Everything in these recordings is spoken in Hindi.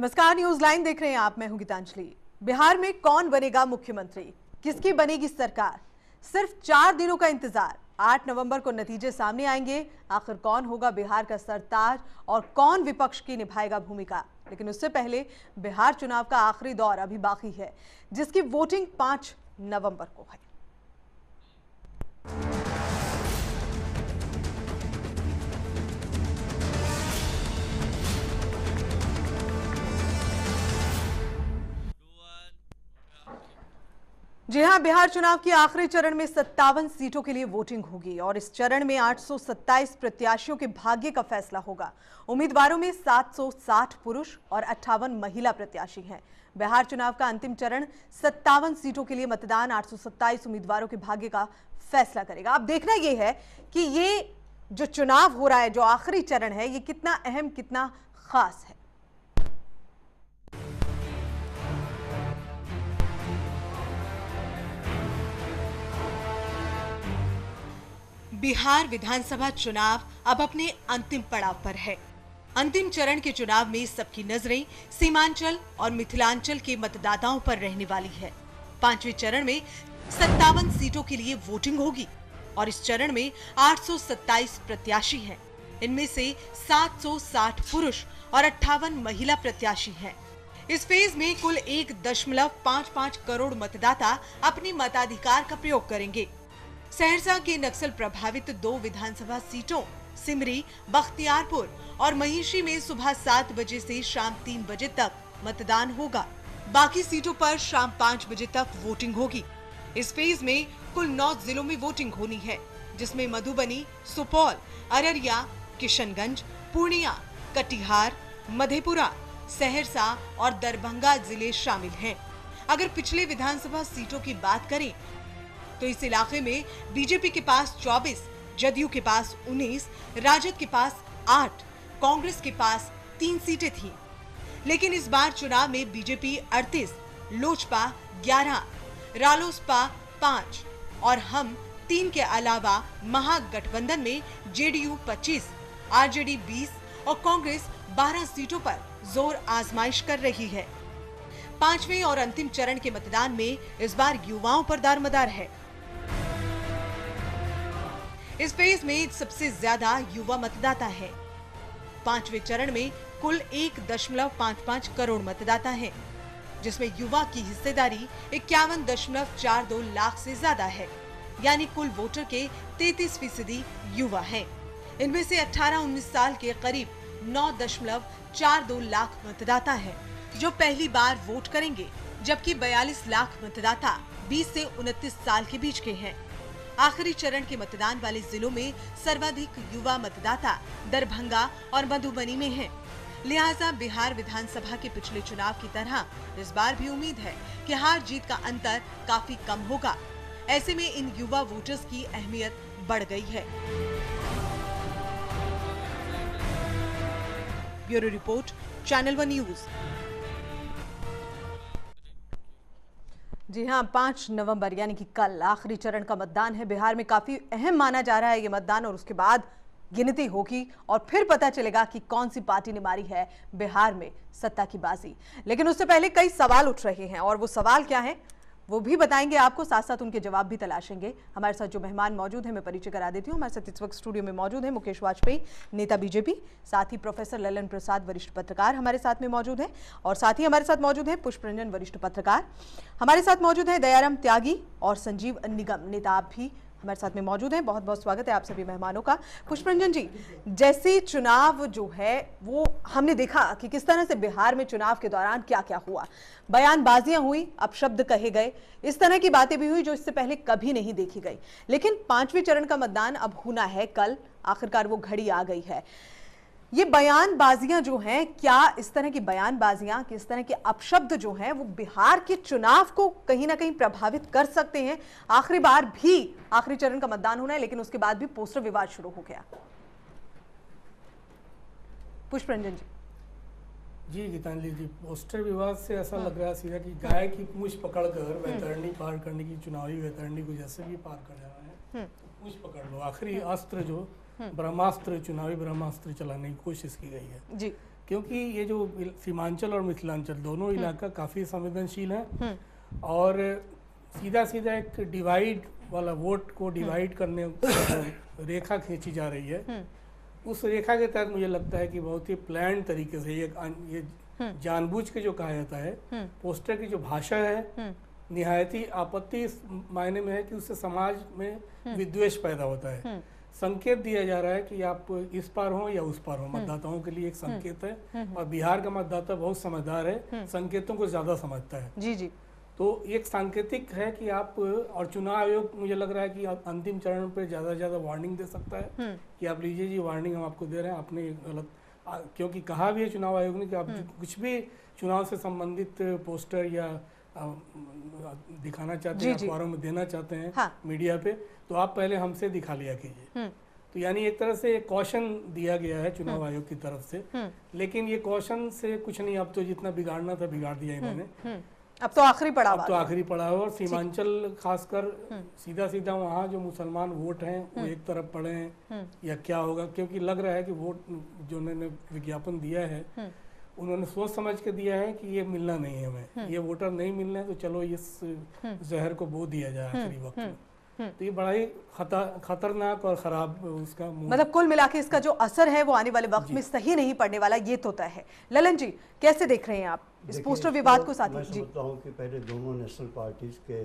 नमस्कार, न्यूज लाइन देख रहे हैं आप। मैं हूं गीतांजलि। बिहार में कौन बनेगा मुख्यमंत्री, किसकी बनेगी सरकार, सिर्फ 4 दिनों का इंतजार। 8 नवंबर को नतीजे सामने आएंगे। आखिर कौन होगा बिहार का सरताज और कौन विपक्ष की निभाएगा भूमिका। लेकिन उससे पहले बिहार चुनाव का आखिरी दौर अभी बाकी है, जिसकी वोटिंग 5 नवंबर को है। जी हां, बिहार चुनाव के आखिरी चरण में 57 सीटों के लिए वोटिंग होगी और इस चरण में 827 प्रत्याशियों के भाग्य का फैसला होगा। उम्मीदवारों में 760 पुरुष और 58 महिला प्रत्याशी हैं। बिहार चुनाव का अंतिम चरण 57 सीटों के लिए मतदान 827 उम्मीदवारों के भाग्य का फैसला करेगा। अब देखना यह है कि ये जो चुनाव हो रहा है, जो आखिरी चरण है, ये कितना अहम, कितना खास है। बिहार विधानसभा चुनाव अब अपने अंतिम पड़ाव पर है। अंतिम चरण के चुनाव में सबकी नजरें सीमांचल और मिथिलांचल के मतदाताओं पर रहने वाली है। 5वें चरण में 57 सीटों के लिए वोटिंग होगी और इस चरण में 827 प्रत्याशी हैं। इनमें से 760 पुरुष और 58 महिला प्रत्याशी हैं। इस फेज में कुल 1.55 करोड़ मतदाता अपने मताधिकार का प्रयोग करेंगे। सहरसा के नक्सल प्रभावित 2 विधानसभा सीटों सिमरी, बख्तियारपुर और महिषी में सुबह 7 बजे से शाम 3 बजे तक मतदान होगा। बाकी सीटों पर शाम 5 बजे तक वोटिंग होगी। इस फेज में कुल 9 जिलों में वोटिंग होनी है, जिसमें मधुबनी, सुपौल, अररिया, किशनगंज, पूर्णिया, कटिहार, मधेपुरा, सहरसा और दरभंगा जिले शामिल हैं। अगर पिछले विधानसभा सीटों की बात करें तो इस इलाके में बीजेपी के पास 24, जदयू के पास 19, राजद के पास 8, कांग्रेस के पास 3 सीटें थीं। लेकिन इस बार चुनाव में बीजेपी 38, लोजपा 11, रालोसपा 5 और हम 3 के अलावा महागठबंधन में जेडीयू 25, आरजेडी 20 और कांग्रेस 12 सीटों पर जोर आजमाइश कर रही है। 5वें और अंतिम चरण के मतदान में इस बार युवाओं पर दारोमदार है। इस फेज में सबसे ज्यादा युवा मतदाता है। 5वें चरण में कुल 1.55 करोड़ मतदाता हैं, जिसमें युवा की हिस्सेदारी 51.42 लाख से ज्यादा है, यानी कुल वोटर के 33% युवा हैं। इनमें से 18-19 साल के करीब 9.42 लाख मतदाता हैं, जो पहली बार वोट करेंगे, जबकि 42 लाख मतदाता 20 से 29 साल के बीच के हैं। आखिरी चरण के मतदान वाले जिलों में सर्वाधिक युवा मतदाता दरभंगा और मधुबनी में हैं। लिहाजा बिहार विधानसभा के पिछले चुनाव की तरह इस बार भी उम्मीद है कि हार जीत का अंतर काफी कम होगा। ऐसे में इन युवा वोटर्स की अहमियत बढ़ गई है। Bureau report, channel 1 news. जी हां, 5 नवंबर यानी कि कल आखिरी चरण का मतदान है। बिहार में काफी अहम माना जा रहा है ये मतदान और उसके बाद गिनती होगी और फिर पता चलेगा कि कौन सी पार्टी ने मारी है बिहार में सत्ता की बाजी। लेकिन उससे पहले कई सवाल उठ रहे हैं और वो सवाल क्या है वो भी बताएंगे आपको, साथ साथ उनके जवाब भी तलाशेंगे। हमारे साथ जो मेहमान मौजूद हैं मैं परिचय करा देती हूँ। हमारे साथ इस वक्त स्टूडियो में मौजूद हैं मुकेश वाजपेयी, नेता बीजेपी, साथ ही प्रोफेसर ललन प्रसाद, वरिष्ठ पत्रकार हमारे साथ में मौजूद हैं, और साथ ही हमारे साथ मौजूद हैं पुष्परंजन, वरिष्ठ पत्रकार हमारे साथ मौजूद हैं, दयाराम त्यागी और संजीव निगम, नेता आप भी हमारे साथ में मौजूद हैं। बहुत बहुत स्वागत है आप सभी मेहमानों का। पुष्परंजन जी, जैसे चुनाव जो है वो हमने देखा कि किस तरह से बिहार में चुनाव के दौरान क्या क्या हुआ, बयानबाजियां हुई, अपशब्द कहे गए, इस तरह की बातें भी हुई जो इससे पहले कभी नहीं देखी गई। लेकिन 5वें चरण का मतदान अब होना है कल, आखिरकार वो घड़ी आ गई है। ये बयानबाजियां जो हैं, क्या इस तरह की बयानबाजियां, किस तरह के अपशब्द जो हैं वो बिहार के चुनाव को कहीं ना कहीं प्रभावित कर सकते हैं? आखिरी बार भी आखिरी चरण का मतदान होना है, लेकिन उसके बाद भी पोस्टर विवाद शुरू हो गया। पुष्परंजन जी। जी गीतांजलि जी, पोस्टर विवाद से ऐसा लग रहा है सीधा कि गाय की पूंछ पकड़कर वैतरणी पार करने की, चुनावी वैतरणी को जैसे भी पार कर जाना है, पूंछ पकड़ लो। आखिरी अस्त्र जो ब्रह्मास्त्र, चुनावी ब्रह्मास्त्र चलाने की कोशिश की गई है जी, क्योंकि ये जो सीमांचल और मिथिलांचल दोनों इलाका काफ़ी संवेदनशील है और सीधा सीधा एक डिवाइड वाला वोट को डिवाइड करने रेखा खींची जा रही है। उस रेखा के तहत मुझे लगता है कि बहुत ही प्लान तरीके से ये जानबूझ के जो कहा जाता है, पोस्टर की जो भाषा है निहायत ही आपत्ति इस मायने में है कि उससे समाज में विद्वेष पैदा होता है। संकेत दिया जा रहा है कि आप इस पार हो या उस पार हो, मतदाताओं के लिए एक संकेत है। और बिहार का मतदाता बहुत समझदार है, संकेतों को ज्यादा समझता है। जी जी। तो एक सांकेतिक है कि आप, और चुनाव आयोग मुझे लग रहा है कि अंतिम चरण पे ज्यादा से ज्यादा वार्निंग दे सकता है कि आप लीजिए जी, वार्निंग हम आपको दे रहे हैं, आपने गलत, क्योंकि कहा भी है चुनाव आयोग ने कि आप कुछ भी चुनाव से संबंधित पोस्टर या दिखाना चाहते हैं, अखबारों में देना चाहते हैं, हाँ। मीडिया पे, तो आप पहले हमसे दिखा लिया कीजिए। तो यानी एक तरह से कॉशन दिया गया है चुनाव आयोग की तरफ से, लेकिन ये कॉशन से कुछ नहीं, अब तो जितना बिगाड़ना था बिगाड़ दिया इन्होंने। अब तो आखिरी पड़ाव, अब तो आखिरी पड़ाव। और सीमांचल खासकर सीधा सीधा वहाँ जो मुसलमान वोट हैं वो एक तरफ पड़े हैं या क्या होगा, क्योंकि लग रहा है कि वोट जो उन्होंने विज्ञापन दिया है उन्होंने सोच समझ के दिया है कि ये मिलना नहीं है हमें, ये वोटर नहीं मिलना है, तो चलो इस जहर को बो दिया जाए आखिरी वक्त में। तो ये बड़ा ही खतरनाक और खराब उसका, मतलब कुल मिला के इसका जो असर है वो आने वाले वक्त में सही नहीं पड़ने वाला, ये तो तय है। ललन जी कैसे देख रहे हैं आप इस पोस्टर विवाद को? साथ मैं समझता हूँ कि पहले दोनों नेशनल पार्टीज के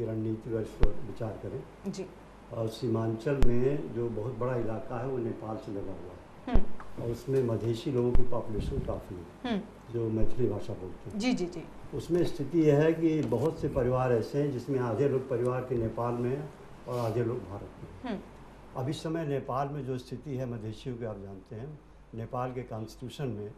रणनीति पर इस पर विचार करें जी। और सीमांचल में जो बहुत बड़ा इलाका है वो नेपाल से लगा हुआ है और उसमें मधेसी लोगों की पॉपुलेशन काफ़ी है जो मैथिली भाषा बोलते हैं। जी जी जी। उसमें स्थिति यह है कि बहुत से परिवार ऐसे हैं जिसमें आधे लोग परिवार के नेपाल में हैं और आधे लोग भारत में। अब इस समय नेपाल में जो स्थिति है मधेसियों की, आप जानते हैं नेपाल के कॉन्स्टिट्यूशन में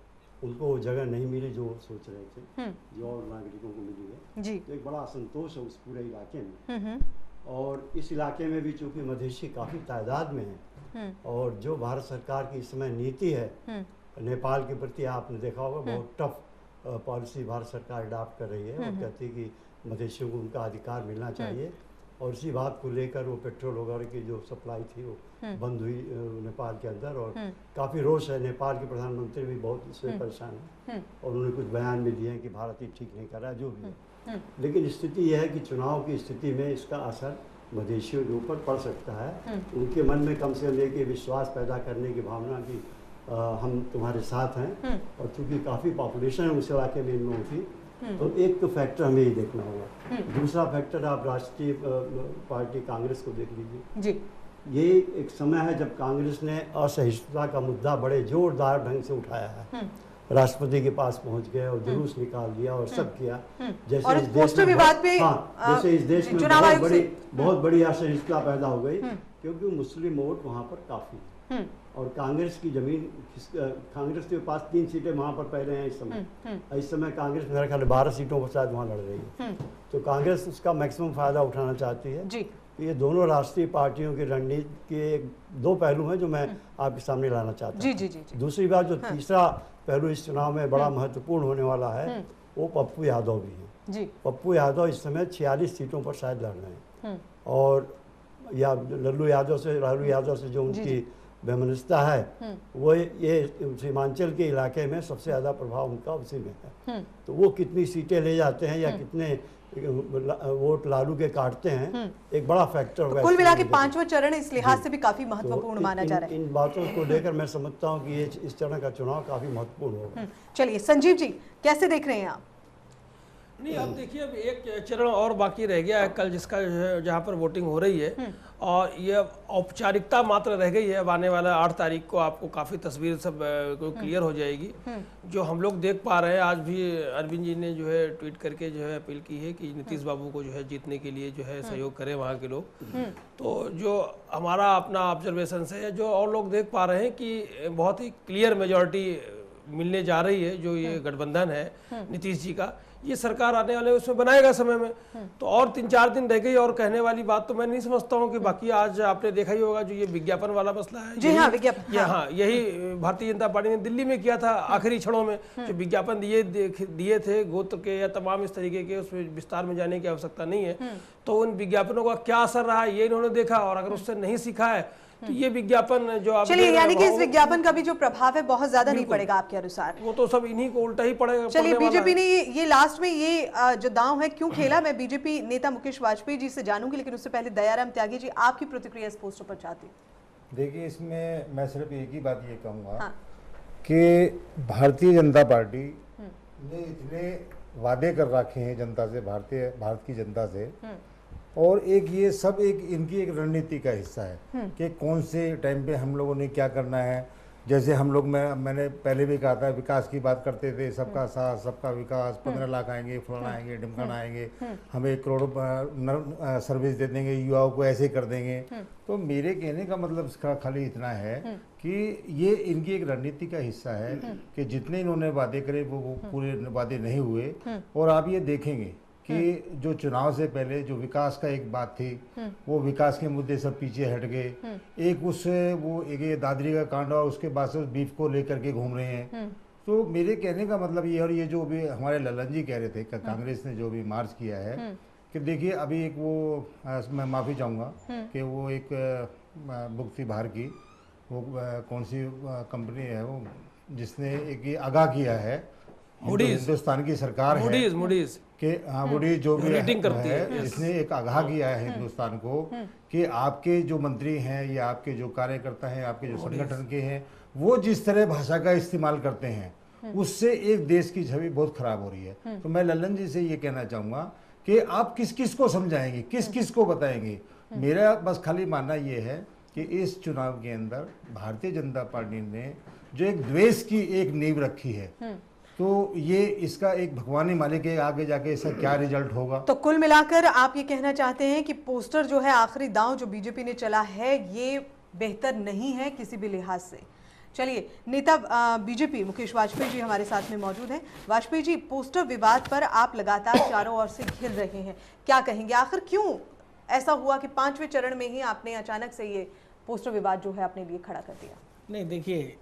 उनको वो जगह नहीं मिली जो सोच रहे थे, जो और नागरिकों को मिली है जी। तो एक बड़ा असंतोष है उस पूरे इलाके में। और इस इलाके में भी चूँकि मधेसी काफ़ी तादाद में है और जो भारत सरकार की इस समय नीति है नेपाल के प्रति, आपने देखा होगा बहुत टफ पॉलिसी भारत सरकार अडॉप्ट कर रही है और कहती है कि मधेसियों को उनका अधिकार मिलना चाहिए। और इसी बात को लेकर वो पेट्रोल वगैरह की जो सप्लाई थी वो बंद हुई नेपाल के अंदर और काफ़ी रोष है। नेपाल के प्रधानमंत्री भी बहुत इसमें परेशान हैं और उन्होंने कुछ बयान भी दिए हैं कि भारत ही ठीक नहीं कर रहा है, जो भी है। लेकिन स्थिति यह है कि चुनाव की स्थिति में इसका असर मधेसियों के ऊपर पड़ सकता है। उनके मन में कम से कम एक विश्वास पैदा करने की भावना की हम तुम्हारे साथ हैं। और चूँकि काफ़ी पॉपुलेशन है उस इलाके में इन लोगों की, तो एक तो फैक्टर हमें ये देखना होगा। दूसरा फैक्टर आप राष्ट्रीय पार्टी कांग्रेस को देख लीजिए जी। ये एक समय है जब कांग्रेस ने असहिष्णुता का मुद्दा बड़े जोरदार ढंग से उठाया है, राष्ट्रपति के पास पहुंच गए और जुलूस निकाल दिया और सब किया। जैसे और इस देश में जैसे इस देश में बहुत बड़ी असहिष्णुता पैदा हो गई क्योंकि मुस्लिम वोट वहाँ पर काफ़ी है और कांग्रेस की जमीन, कांग्रेस के पास 3 सीटें वहाँ पर पहले हैं इस समय कांग्रेस मेरे ख्याल 12 सीटों पर शायद वहाँ लड़ रही है। तो कांग्रेस उसका मैक्सिमम फायदा उठाना चाहती है जी। तो ये दोनों राष्ट्रीय पार्टियों की रणनीति के 2 पहलू हैं जो मैं आपके सामने लाना चाहता हूँ जी। दूसरी बात जो तीसरा पहलू इस चुनाव में बड़ा महत्वपूर्ण होने वाला है वो पप्पू यादव भी हैं जी। पप्पू यादव इस समय 46 सीटों पर शायद लड़ रहे हैं और या लालू यादव से जो उनकी वैमनस्यता है वो ये सीमांचल के इलाके में सबसे ज़्यादा प्रभाव उनका उसी में है। तो वो कितनी सीटें ले जाते हैं या कितने वोट लालू के काटते हैं, एक बड़ा फैक्टर होगा। कुल मिला के 5वां चरण इस लिहाज से भी काफी महत्वपूर्ण माना जा रहा है। इन बातों को लेकर मैं समझता हूँ कि ये इस चरण का चुनाव काफी महत्वपूर्ण होगा। चलिए संजीव जी कैसे देख रहे हैं आप? नहीं, अब देखिए अब एक चरण और बाकी रह गया है कल, जिसका जहाँ पर वोटिंग हो रही है और ये औपचारिकता मात्र रह गई है। अब आने वाला 8 तारीख को आपको काफ़ी तस्वीर सब क्लियर हो जाएगी। जो हम लोग देख पा रहे हैं, आज भी अरविंद जी ने जो है ट्वीट करके जो है अपील की है कि नीतीश बाबू को जो है जीतने के लिए जो है सहयोग करें वहाँ के लोग। तो जो हमारा अपना ऑब्जर्वेशन है, जो और लोग देख पा रहे हैं कि बहुत ही क्लियर मेजॉरिटी मिलने जा रही है। जो ये गठबंधन है नीतीश जी का, ये सरकार आने वाले उसमें बनाएगा समय में। तो और 3-4 दिन रह गई, और कहने वाली बात तो मैं नहीं समझता हूँ कि बाकी आज आपने देखा ही होगा जो ये विज्ञापन वाला मसला है। जी हाँ, विज्ञापन, हाँ, यही भारतीय जनता पार्टी ने दिल्ली में किया था आखिरी क्षणों में, जो विज्ञापन दिए थे गोत्र के या तमाम इस तरीके के, उसमें विस्तार में जाने की आवश्यकता नहीं है। तो उन विज्ञापनों का क्या असर रहा है ये इन्होंने देखा, और अगर उससे नहीं सीखा है तो ये विज्ञापन जो आप चलिए, यानी कि इस विज्ञापन का भी जो प्रभाव है बहुत ज्यादा नहीं पड़ेगा आपके अनुसार। वो तो सब इन्हीं को उल्टा ही पड़ेगा। चलिए, बीजेपी ने ये लास्ट में ये जो दांव है क्यों खेला, मैं बीजेपी नेता मुकेश वाजपेयी जी से जानूंगी, लेकिन उससे पहले दयाराम त्यागी जी आपकी प्रतिक्रिया इस पोस्टर पर चाहती हूँ। देखिए, इसमें मैं सिर्फ एक ही बात ये कहूँगा हाँ। कि भारतीय जनता पार्टी ने इतने वादे कर रखे हैं जनता से, भारत की जनता से, और एक ये सब एक इनकी एक रणनीति का हिस्सा है कि कौन से टाइम पे हम लोगों ने क्या करना है। जैसे हम लोग मैंने पहले भी कहा था, विकास की बात करते थे, सबका साथ सबका विकास, 15 लाख आएंगे, फलाना आएंगे, ढिमकाना आएंगे, हम 1 करोड़ सर्विस दे देंगे, युवाओं को ऐसे कर देंगे। तो मेरे कहने का मतलब इसका खाली इतना है कि ये इनकी एक रणनीति का हिस्सा है कि जितने इन्होंने वादे करे वो पूरे वादे नहीं हुए। और आप ये देखेंगे कि जो चुनाव से पहले जो विकास का एक बात थी, वो विकास के मुद्दे सब पीछे हट गए। एक उससे वो एक ये दादरी का कांड हुआ, उसके बाद से उस बीफ को लेकर के घूम रहे हैं। तो मेरे कहने का मतलब ये, और ये जो भी हमारे ललन जी कह रहे थे, कांग्रेस ने जो भी मार्च किया है, कि देखिए अभी एक वो मैं माफ़ी चाहूँगा कि वो एक बुक थी बाहर की, वो कौन सी कंपनी है वो जिसने एक ये आगाह किया है, हिंदुस्तान की सरकार है मूडीज कि हाँ, मूडीज जो भी रेटिंग करती है, इसने एक आगाह किया है हिंदुस्तान को कि आपके जो मंत्री हैं या आपके जो कार्यकर्ता हैं, आपके जो संगठन के हैं, वो जिस तरह भाषा का इस्तेमाल करते हैं, उससे एक देश की छवि बहुत खराब हो रही है। तो मैं ललन जी से ये कहना चाहूँगा कि आप किस किस को समझाएंगे, किस किस को बताएंगे। मेरा बस खाली मानना ये है कि इस चुनाव के अंदर भारतीय जनता पार्टी ने जो एक द्वेष की एक नींव रखी है, तो ये इसका एक भगवानी मालिक है, आगे जाके इसका क्या रिजल्ट होगा। तो कुल मिलाकर आप ये कहना चाहते हैं कि पोस्टर जो है, आखिरी दांव जो बीजेपी ने चला है, ये बेहतर नहीं है किसी भी लिहाज से। चलिए, नेता बीजेपी मुकेश वाजपेयी जी हमारे साथ में मौजूद हैं। वाजपेयी जी, पोस्टर विवाद पर आप लगातार चारों ओर से घिर रहे हैं, क्या कहेंगे? आखिर क्यों ऐसा हुआ कि 5वें चरण में ही आपने अचानक से ये पोस्टर विवाद जो है अपने लिए खड़ा कर दिया? नहीं, देखिए,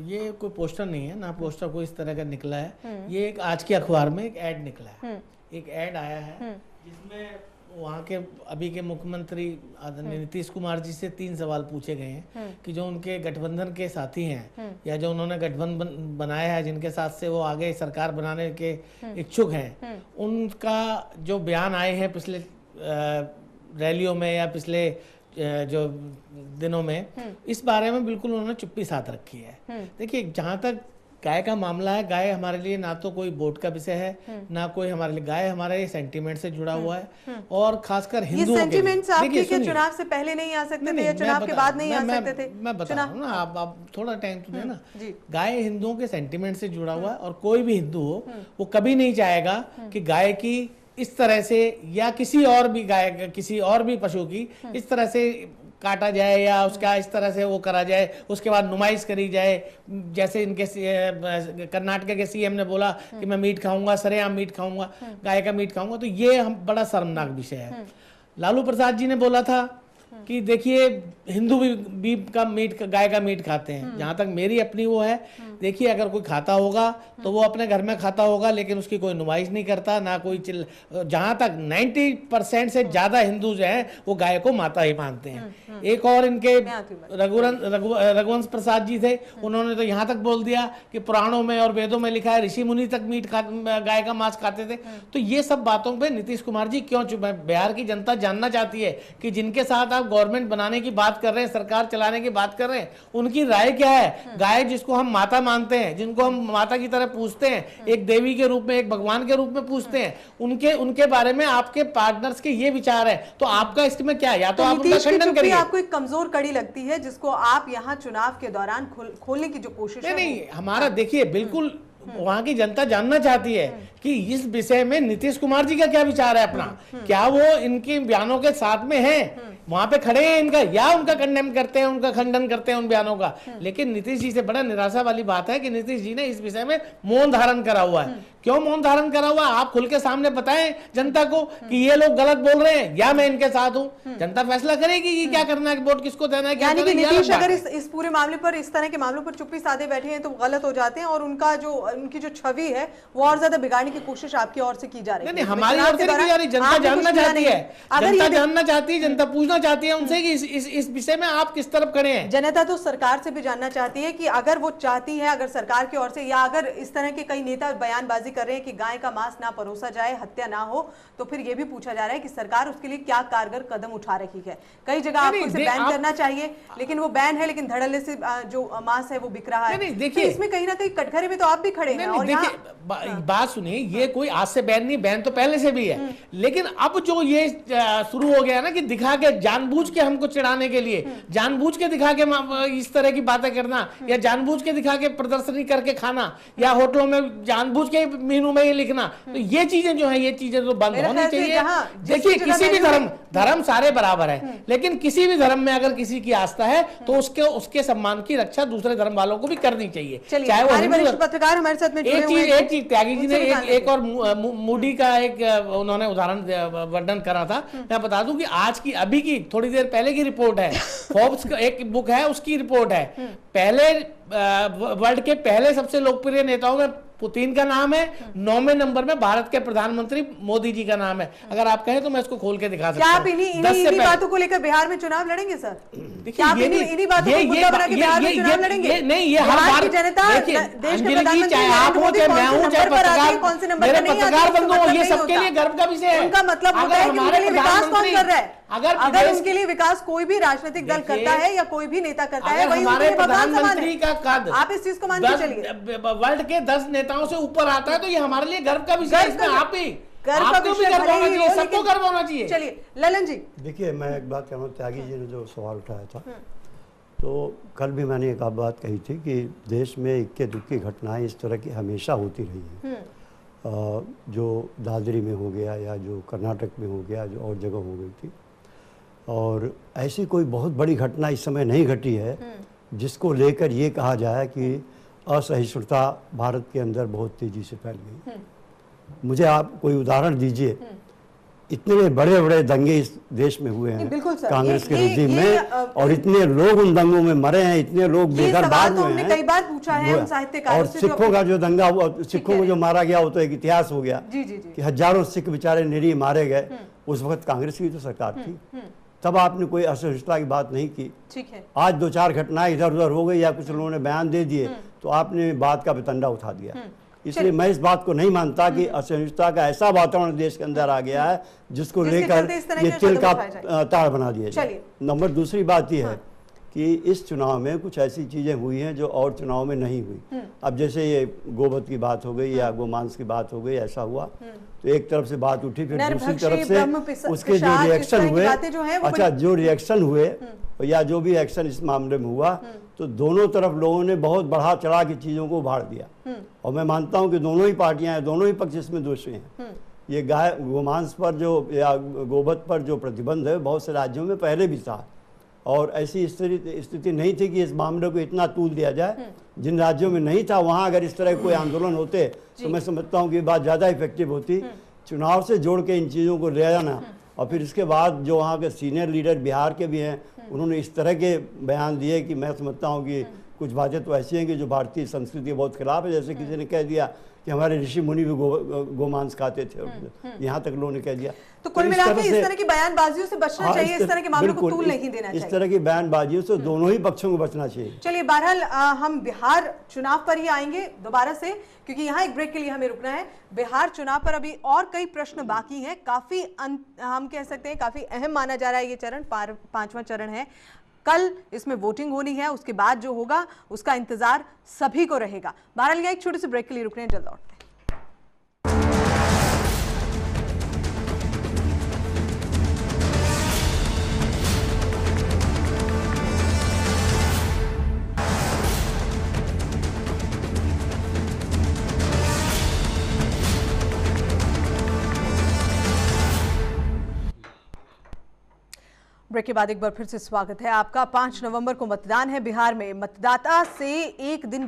ये कोई पोस्टर नहीं है ना, पोस्टर कोई इस तरह का निकला है। ये एक आज के अखबार में एक ऐड निकला है, एक ऐड आया है जिसमें वहाँ के अभी के मुख्यमंत्री आदरणीय नीतीश कुमार जी से 3 सवाल पूछे गए हैं कि जो उनके गठबंधन के साथी हैं या जो उन्होंने गठबंधन बनाया है, जिनके साथ से वो आगे सरकार बनाने के इच्छुक हैं, उनका जो बयान आए हैं पिछले रैलियों में या पिछले जो दिनों में, इस बारे में बिल्कुल उन्होंने चुप्पी साध रखी है। देखिए, जहाँ तक गाय का मामला है, गाय हमारे लिए ना तो कोई वोट का विषय है, ना कोई हमारे लिए, गाय हमारे सेंटीमेंट से जुड़ा हुआ है, और खासकर हिंदुओं के सेंटीमेंट्स आपके के चुनाव से पहले नहीं आ सकते थे या चुनाव के बाद नहीं आ सकते थे? मैं बता रहा हूँ ना, आप थोड़ा टाइम तो देना। गाय हिंदुओं के सेंटीमेंट से जुड़ा हुआ है, और कोई भी हिंदू हो वो कभी नहीं चाहेगा कि गाय की इस तरह से या किसी और भी गाय, किसी और भी पशु की इस तरह से काटा जाए या उसका इस तरह से वो करा जाए, उसके बाद नुमाइश करी जाए। जैसे इनके कर्नाटक के सीएम ने बोला कि मैं मीट खाऊंगा, सरेआम मीट खाऊंगा, गाय का मीट खाऊंगा, तो ये हम बड़ा शर्मनाक विषय है। लालू प्रसाद जी ने बोला था कि देखिए, हिंदू भी का मीट, गाय का मीट खाते हैं। जहां तक मेरी अपनी वो है, देखिए, अगर कोई खाता होगा तो वो अपने घर में खाता होगा, लेकिन उसकी कोई नुमाइश नहीं करता, ना कोई जहां तक 90% से ज्यादा हिंदू जो हैं वो गाय को माता ही मानते हैं। एक और इनके रघुवंश प्रसाद जी थे, उन्होंने तो यहाँ तक बोल दिया कि पुराणों में और वेदों में लिखा है, ऋषि मुनि तक गाय का मांस खाते थे। तो ये सब बातों पे नीतीश कुमार जी क्यों चुप हैं? बिहार की जनता जानना चाहती है कि जिनके साथ आप गवर्नमेंट बनाने की बात कर रहे हैं, सरकार चलाने की बात कर रहे हैं, उनकी राय क्या है? गाय जिसको हम माता मानते हैं, जिनको हम माता की तरह पूछते हैं, एक देवी के रूप में, एक भगवान के रूप में पूछते हैं, उनके बारे में आपके पार्टनर्स के ये विचार है, तो आपका इसमें क्या? या तो आप उनका खंडन करिए। आपको एक कमजोर कड़ी लगती है जिसको आप यहाँ चुनाव के दौरान खोलने की जो कोशिश है? नहीं, हमारा देखिए, बिल्कुल वहां की जनता जानना चाहती है कि इस विषय में नीतीश कुमार जी का क्या विचार है अपना, क्या वो इनके बयानों के साथ में है, वहां पे खड़े हैं इनका, या उनका कंडेम करते हैं, उनका खंडन करते हैं उन बयानों का। लेकिन नीतीश जी से बड़ा निराशा वाली बात है कि नीतीश जी ने इस विषय में मौन धारण करा हुआ है। क्यों मौन धारण करा हुआ? आप खुल के सामने बताएं जनता को कि ये लोग गलत बोल रहे हैं या मैं इनके साथ हूं। जनता फैसला करेगी कि क्या करना है, वोट किसको देना है, क्या यानी कि करना है, नीतीश ये अलग अगर बात है। इस पूरे मामले पर, इस तरह के मामलों पर चुप्पी साधे बैठे हैं तो गलत हो जाते हैं और उनकी जो छवि है वो और ज्यादा बिगाड़ने की कोशिश आपकी ओर से की जा रही है। नहीं, हमारी ओर से नहीं जा रही, जनता जानना चाहती है, जनता जानना चाहती है, जनता पूछना चाहती है उनसे कि इस विषय में आप किस तरफ खड़े हैं। जनता तो सरकार से भी जानना चाहती है कि अगर वो चाहती है, अगर सरकार की ओर से, या अगर इस तरह के कई नेता बयानबाजी कर रहे हैं कि गाय का मांस ना परोसा जाए, हत्या ना हो, तो फिर ये भी पूछा जा रहा है कि सरकार उसके लिए क्या कारगर कदम उठा रही है। कई जगह आपको इसे बैन करना चाहिए, लेकिन वो बैन है, लेकिन धड़ल्ले से जो मांस है वो बिक रहा है। देखिए, इसमें कहीं ना कहीं कटघरे में तो आप भी खड़े हैं। और देखिए, बात सुनिए, ये कोई आज से बैन नहीं, बैन तो पहले से भी है, लेकिन अब जो ये शुरू हो गया ना कि दिखा के, जानबूझ के हमको चिढ़ाने के लिए, जानबूझ के दिखा के इस तरह की बातें करना, या जानबूझ के दिखा के प्रदर्शनी करके खाना, या होटलों में जानबूझ के मेनू में ये लिखना, तो ये चीजें जो है, ये चीजें तो बंद होनी चाहिए। देखिए, किसी भी धर्म सारे बराबर है, लेकिन किसी भी धर्म में अगर किसी की आस्था है तो उसके सम्मान की रक्षा दूसरे धर्म वालों को भी करनी चाहिए। चाहे वो हिंदू पत्रकार हमारे साथ में एक चीज त्यागी जी ने एक और मूडी का एक उन्होंने उदाहरण वर्णन करा था। मैं बता दूं कि आज की, अभी की, थोड़ी देर पहले की रिपोर्ट है, फोर्ब्स का एक बुक है, उसकी रिपोर्ट है, पहले वर्ल्ड के पहले सबसे लोकप्रिय नेताओं में पुतिन का नाम है, 9वें नंबर में भारत के प्रधानमंत्री मोदी जी का नाम है। अगर आप कहें तो मैं इसको खोल के दिखा सकता हूं। क्या आप इन्हीं बातों को लेकर बिहार में चुनाव लड़ेंगे सर? देखिए, इन्हीं बातों को मुद्दा बना के बिहार में चुनाव लड़ेंगे? नहीं, ये हर बार जनता, देश के प्रधानमंत्री, चाहे आप हो, चाहे मैं हूं, चाहे पत्रकार, कौन से नंबर मेरे पर नहीं पत्रकार आते, बंधु हो, ये सबके लिए गर्व का विषय है। उनका मतलब होता है कि उनके लिए विकास कौन कर रहा है। अगर उनके लिए विकास कोई भी राजनीतिक दल करता है या कोई भी नेता करता है, वही हमारे उनके लिए भगवान समान प्रधानमंत्री का कद, आप इस चीज को मान के चलिए, वर्ल्ड के 10 नेताओं से ऊपर आता है, तो ये हमारे लिए गर्व का विषय है। इसमें आप भी, गर्व का आपको भी विषय गर्व होना भले ही चाहिए, हो, सबको लेकिन- गर्व होना चाहिए। चलिए ललन जी, देखिए, मैं एक बात कहना, त्यागी जी ने जो सवाल उठाया था, तो कल भी मैंने एक बात कही थी कि देश में इक्के दुक्की घटनाएं इस तरह की हमेशा होती रही हैं। जो दादरी में हो गया, या जो कर्नाटक में हो गया, जो और जगह हो गई थी, और ऐसी कोई बहुत बड़ी घटना इस समय नहीं घटी है जिसको लेकर ये कहा जाए कि असहिष्णुता भारत के अंदर बहुत तेजी से फैल गई। मुझे आप कोई उदाहरण दीजिए। इतने बड़े बड़े दंगे इस देश में हुए हैं कांग्रेस के रिजीम में, और इतने लोग उन दंगों में मरे हैं, इतने लोग बेघर बाहर हुए हैं। कई बार पूछा है उन साहित्यकारों से, और सिखों का जो दंगा हुआ, सिखों को जो मारा गया, वो तो एक इतिहास हो गया कि हजारों सिख बेचारे निरीह मारे गए। उस वक्त कांग्रेस की तो सरकार थी, तब आपने कोई असहिष्णुता की बात नहीं की। ठीक है, आज 2-4 घटनाएं इधर उधर हो गई या कुछ लोगों ने बयान दे दिए तो आपने बात का बतंडा उठा दिया। इसलिए मैं इस बात को नहीं मानता कि असहिष्णुता का ऐसा वातावरण देश के अंदर आ गया है जिसको लेकर ये तिल का ताड़ बना दिया जाए। नंबर दूसरी बात यह है कि इस चुनाव में कुछ ऐसी चीजें हुई हैं जो और चुनाव में नहीं हुई। अब जैसे ये गोवध की बात हो गई या गोमांस की बात हो गई, ऐसा हुआ तो एक तरफ से बात उठी, फिर दूसरी तरफ से उसके जो रिएक्शन हुए, अच्छा जो रिएक्शन हुए या जो भी एक्शन इस मामले में हुआ, तो दोनों तरफ लोगों ने बहुत बढ़ा चढ़ा के चीजों को उभार दिया। और मैं मानता हूं कि दोनों ही पार्टियां हैं, दोनों ही पक्ष इसमें दोषी हैं। ये गाय गोमांस पर जो या गोवध पर जो प्रतिबंध है बहुत से राज्यों में पहले भी था, और ऐसी स्थिति नहीं थी कि इस मामले को इतना तूल दिया जाए। जिन राज्यों में नहीं था वहां अगर इस तरह कोई आंदोलन होते तो मैं समझता हूं कि बात ज़्यादा इफेक्टिव होती। चुनाव से जोड़ के इन चीज़ों को ले जाना, और फिर इसके बाद जो वहाँ के सीनियर लीडर बिहार के भी हैं, उन्होंने इस तरह के बयान दिए कि मैं समझता हूँ कि कुछ बातें तो ऐसी हैं कि जो भारतीय संस्कृति के बहुत खिलाफ है। जैसे किसी ने कह दिया कि हमारे ऋषि मुनि भी गोमांस खाते थे, यहाँ तक लोगों ने कह दिया। तो कुल मिलाकर इस तरह की बयानबाजियों से बचना चाहिए, इस तरह के मामलों को तूल नहीं देना चाहिए। इस तरह की बयानबाजियों से दोनों ही पक्षों को बचना चाहिए। चलिए बहरहाल हम बिहार चुनाव पर ही आएंगे दोबारा से, क्योंकि यहाँ एक ब्रेक के लिए हमें रुकना है। बिहार चुनाव पर अभी और कई प्रश्न बाकी हैं, काफी हम कह सकते हैं काफी अहम माना जा रहा है ये चरण, 5वां चरण है। कल इसमें वोटिंग होनी है, उसके बाद जो होगा उसका इंतजार सभी को रहेगा। बहरहाल एक छोटे से ब्रेक के लिए रुक रहे हैं, जल्द लौटते हैं। ब्रेक के बाद एक बार फिर से स्वागत है आपका। 5 नवंबर को मतदान है बिहार में। मतदान से एक दिन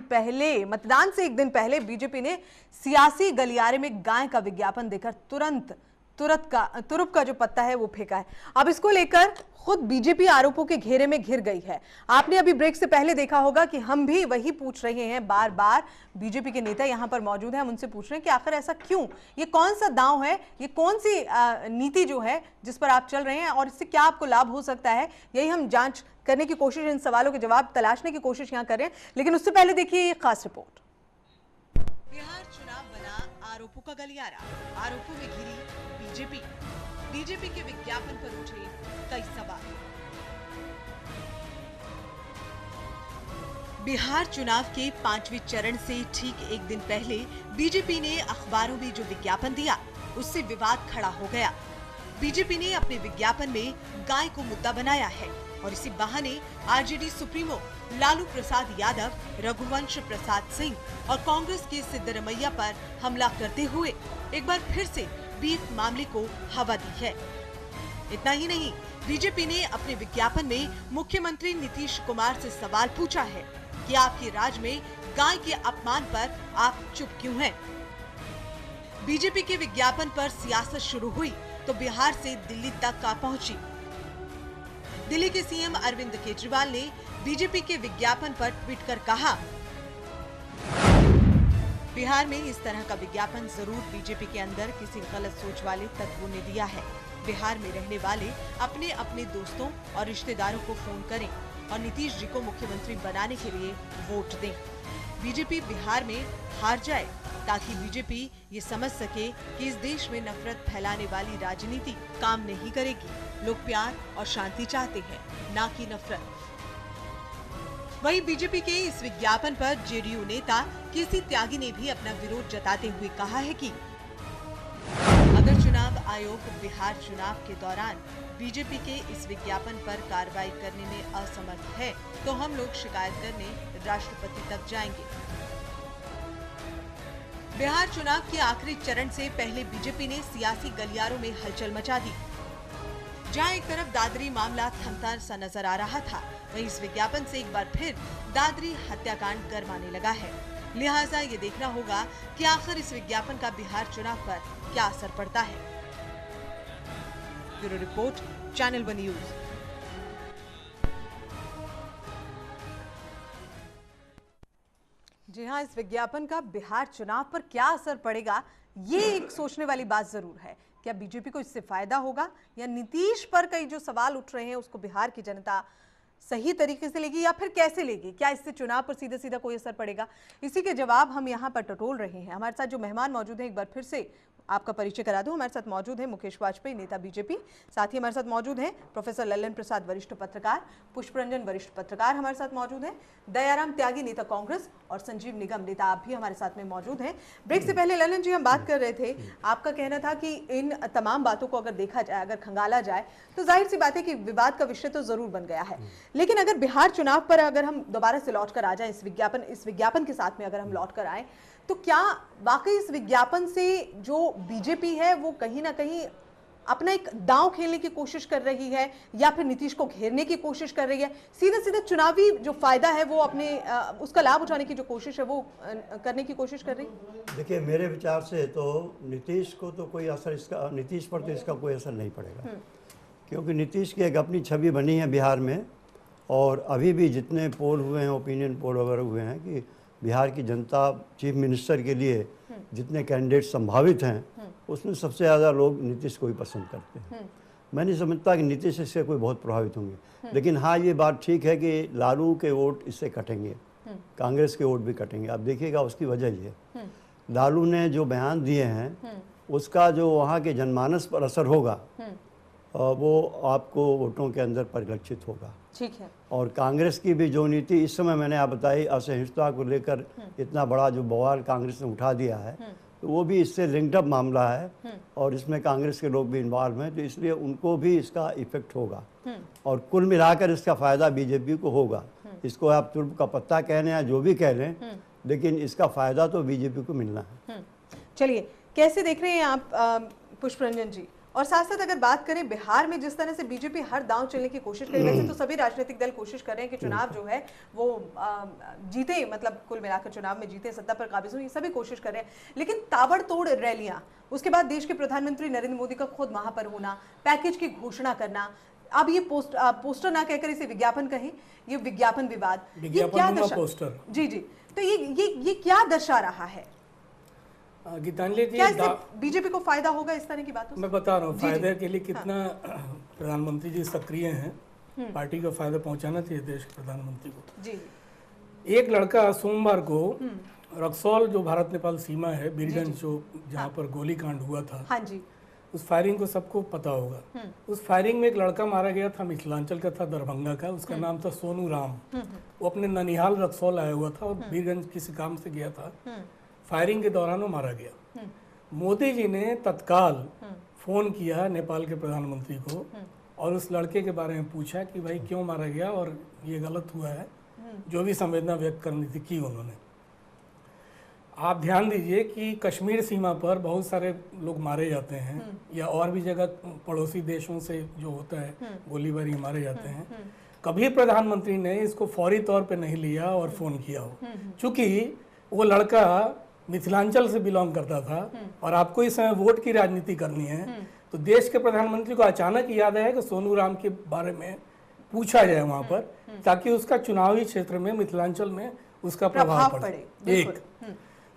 पहले बीजेपी ने सियासी गलियारे में गाय का विज्ञापन देकर तुरुप का जो पत्ता है वो फेंका है। अब इसको लेकर खुद बीजेपी आरोपों के घेरे में घिर गई है। आपने अभी ब्रेक से पहले देखा होगा कि हम भी वही पूछ रहे हैं, बार बार बीजेपी के नेता यहाँ पर मौजूद हैं, हम उनसे पूछ रहे हैं कि आखिर ऐसा क्यों, ये कौन सा दांव है, ये कौन सी नीति जो है जिस पर आप चल रहे हैं और इससे क्या आपको लाभ हो सकता है। यही हम जांच करने की कोशिश, इन सवालों के जवाब तलाशने की कोशिश यहाँ कर रहे हैं। लेकिन उससे पहले देखिए ये खास रिपोर्ट। बिहार चुनाव बना आरोपों का गलियारा, आरोपों में घिरी बीजेपी के विज्ञापन पर उठे कई सवाल। बिहार चुनाव के 5वें चरण से ठीक एक दिन पहले बीजेपी ने अखबारों में जो विज्ञापन दिया उससे विवाद खड़ा हो गया। बीजेपी ने अपने विज्ञापन में गाय को मुद्दा बनाया है और इसी बहाने आरजेडी सुप्रीमो लालू प्रसाद यादव, रघुवंश प्रसाद सिंह और कांग्रेस के सिद्धरमैया पर हमला करते हुए एक बार फिर से बीफ मामले को हवा दी है। इतना ही नहीं, बीजेपी ने अपने विज्ञापन में मुख्यमंत्री नीतीश कुमार से सवाल पूछा है कि आपके राज में गाय के अपमान पर आप चुप क्यों हैं? बीजेपी के विज्ञापन पर सियासत शुरू हुई तो बिहार से दिल्ली तक आ पहुंची। दिल्ली के सीएम अरविंद केजरीवाल ने बीजेपी के विज्ञापन पर ट्वीट कर कहा, बिहार में इस तरह का विज्ञापन जरूर बीजेपी के अंदर किसी गलत सोच वाले तत्वों ने दिया है। बिहार में रहने वाले अपने अपने दोस्तों और रिश्तेदारों को फोन करें और नीतीश जी को मुख्यमंत्री बनाने के लिए वोट दें। बीजेपी बिहार में हार जाए ताकि बीजेपी ये समझ सके कि इस देश में नफरत फैलाने वाली राजनीति काम नहीं करेगी। लोग प्यार और शांति चाहते हैं, ना कि नफरत। वहीं बीजेपी के इस विज्ञापन पर जेडीयू नेता केसी त्यागी ने भी अपना विरोध जताते हुए कहा है कि अगर चुनाव आयोग बिहार चुनाव के दौरान बीजेपी के इस विज्ञापन पर कार्रवाई करने में असमर्थ है तो हम लोग शिकायत करने राष्ट्रपति तक जाएंगे। बिहार चुनाव के आखिरी चरण से पहले बीजेपी ने सियासी गलियारों में हलचल मचा दी। जहां एक तरफ दादरी मामला थमता सा नजर आ रहा था, वहीं इस विज्ञापन से एक बार फिर दादरी हत्याकांड गरमाने लगा है। लिहाजा ये देखना होगा कि आखिर इस विज्ञापन का बिहार चुनाव पर क्या असर पड़ता है। Bureau report, channel 1 news. जी हाँ, इस विज्ञापन का बिहार चुनाव पर क्या असर पड़ेगा, ये एक सोचने वाली बात जरूर है। क्या बीजेपी को इससे फायदा होगा या नीतीश पर कई जो सवाल उठ रहे हैं उसको बिहार की जनता सही तरीके से लेगी या फिर कैसे लेगी? क्या इससे चुनाव पर सीधा सीधा कोई असर पड़ेगा? इसी के जवाब हम यहाँ पर टटोल रहे हैं। हमारे साथ जो मेहमान मौजूद हैं, एक बार फिर से आपका परिचय करा दूं। हमारे साथ मौजूद हैं मुकेश वाजपेयी, नेता बीजेपी। साथ ही हमारे साथ मौजूद हैं प्रोफेसर ललन प्रसाद, वरिष्ठ पत्रकार, पुष्परंजन, वरिष्ठ पत्रकार हमारे साथ मौजूद हैं, दयाराम त्यागी, नेता कांग्रेस, और संजीव निगम, नेता आप भी हमारे साथ में मौजूद हैं। ब्रेक से पहले ललन जी हम बात कर रहे थे, आपका कहना था कि इन तमाम बातों को अगर देखा जाए, अगर खंगाला जाए तो जाहिर सी बात है कि विवाद का विषय तो जरूर बन गया है। लेकिन अगर बिहार चुनाव पर अगर हम दोबारा से लौट कर आ जाए, इस विज्ञापन के साथ में अगर हम लौट कर आए, तो क्या वाकई इस विज्ञापन से जो बीजेपी है वो कहीं ना कहीं अपना एक दांव खेलने की कोशिश कर रही है या फिर नीतीश को घेरने की कोशिश कर रही है? सीधा सीधा चुनावी जो फायदा है वो अपने उसका लाभ उठाने की जो कोशिश है वो करने की कोशिश कर रही है? देखिए, मेरे विचार से तो नीतीश को तो कोई असर इसका, नीतीश पर तो इसका कोई असर नहीं पड़ेगा, क्योंकि नीतीश की एक अपनी छवि बनी है बिहार में। और अभी भी जितने पोल हुए हैं, ओपिनियन पोल वगैरह हुए हैं, कि बिहार की जनता चीफ मिनिस्टर के लिए जितने कैंडिडेट संभावित हैं उसमें सबसे ज़्यादा लोग नीतीश को ही पसंद करते हैं। मैं नहीं समझता कि नीतीश इससे कोई बहुत प्रभावित होंगे। लेकिन हाँ, ये बात ठीक है कि लालू के वोट इससे कटेंगे, कांग्रेस के वोट भी कटेंगे। अब देखिएगा, उसकी वजह ये है, लालू ने जो बयान दिए हैं उसका जो वहाँ के जनमानस पर असर होगा वो आपको वोटों के अंदर परिलक्षित होगा। ठीक है। और कांग्रेस की भी जो नीति इस समय मैंने आप बताई, असहिष्णुता को लेकर इतना बड़ा जो बवाल कांग्रेस ने उठा दिया है, तो वो भी इससे लिंक्ड अप मामला है और इसमें कांग्रेस के लोग भी इन्वॉल्व हैं, तो इसलिए उनको भी इसका इफेक्ट होगा और कुल मिलाकर इसका फायदा बीजेपी को होगा। इसको आप तुर्प का पत्ता कह लें या जो भी कह लें, लेकिन इसका फायदा तो बीजेपी को मिलना है। चलिए, कैसे देख रहे हैं आप पुष्परंजन जी, और साथ साथ अगर बात करें बिहार में जिस तरह से बीजेपी हर दांव चलने की कोशिश कर रही है, वैसे तो सभी राजनीतिक दल कोशिश कर रहे हैं कि चुनाव जो है वो जीते, मतलब कुल मिलाकर चुनाव में जीते, सत्ता पर काबिज हो, ये सभी कोशिश कर रहे हैं। लेकिन ताबड़तोड़ रैलियां, उसके बाद देश के प्रधानमंत्री नरेंद्र मोदी का खुद वहां पर होना, पैकेज की घोषणा करना, अब ये पोस्टर ना कहकर इसे विज्ञापन कहें, ये विज्ञापन विवाद, ये क्या दर्शा, पोस्टर, जी जी, तो ये क्या दर्शा रहा है? गीतांजलि जी, क्या इससे बीजेपी को फायदा होगा इस तरह की बातों से? मैं बता रहा हूँ फायदे के लिए कितना प्रधानमंत्री जी सक्रिय हैं। पार्टी को फायदा पहुंचाना चाहिए देश के प्रधानमंत्री को। जी, एक लड़का सोमवार को रक्सौल जो भारत नेपाल सीमा है, बीरगंज जो जहाँ पर गोलीकांड हुआ था, हाँ जी, उस फायरिंग को सबको पता होगा। उस फायरिंग में एक लड़का मारा गया था, मिथिलांचल का था, दरभंगा का, उसका नाम था सोनू राम। वो अपने ननिहाल रक्सौल आया हुआ था और बीरगंज किसी काम से गया था। फायरिंग के दौरान वो मारा गया। मोदी जी ने तत्काल फोन किया नेपाल के प्रधानमंत्री को और उस लड़के के बारे में पूछा कि भाई क्यों मारा गया और ये गलत हुआ है, जो भी संवेदना व्यक्त करनी थी की उन्होंने। आप ध्यान दीजिए कि कश्मीर सीमा पर बहुत सारे लोग मारे जाते हैं या और भी जगह पड़ोसी देशों से जो होता है गोलीबारी मारे जाते हैं, कभी प्रधानमंत्री ने इसको फौरी तौर पे नहीं लिया और फोन किया हो। चूंकि वो लड़का मिथिलांचल से बिलोंग करता था और आपको इस समय वोट की राजनीति करनी है, तो देश के प्रधानमंत्री को अचानक याद आया कि सोनू राम के बारे में पूछा जाए वहां पर, ताकि उसका चुनावी क्षेत्र में मिथिलांचल में उसका प्रभाव पड़े। एक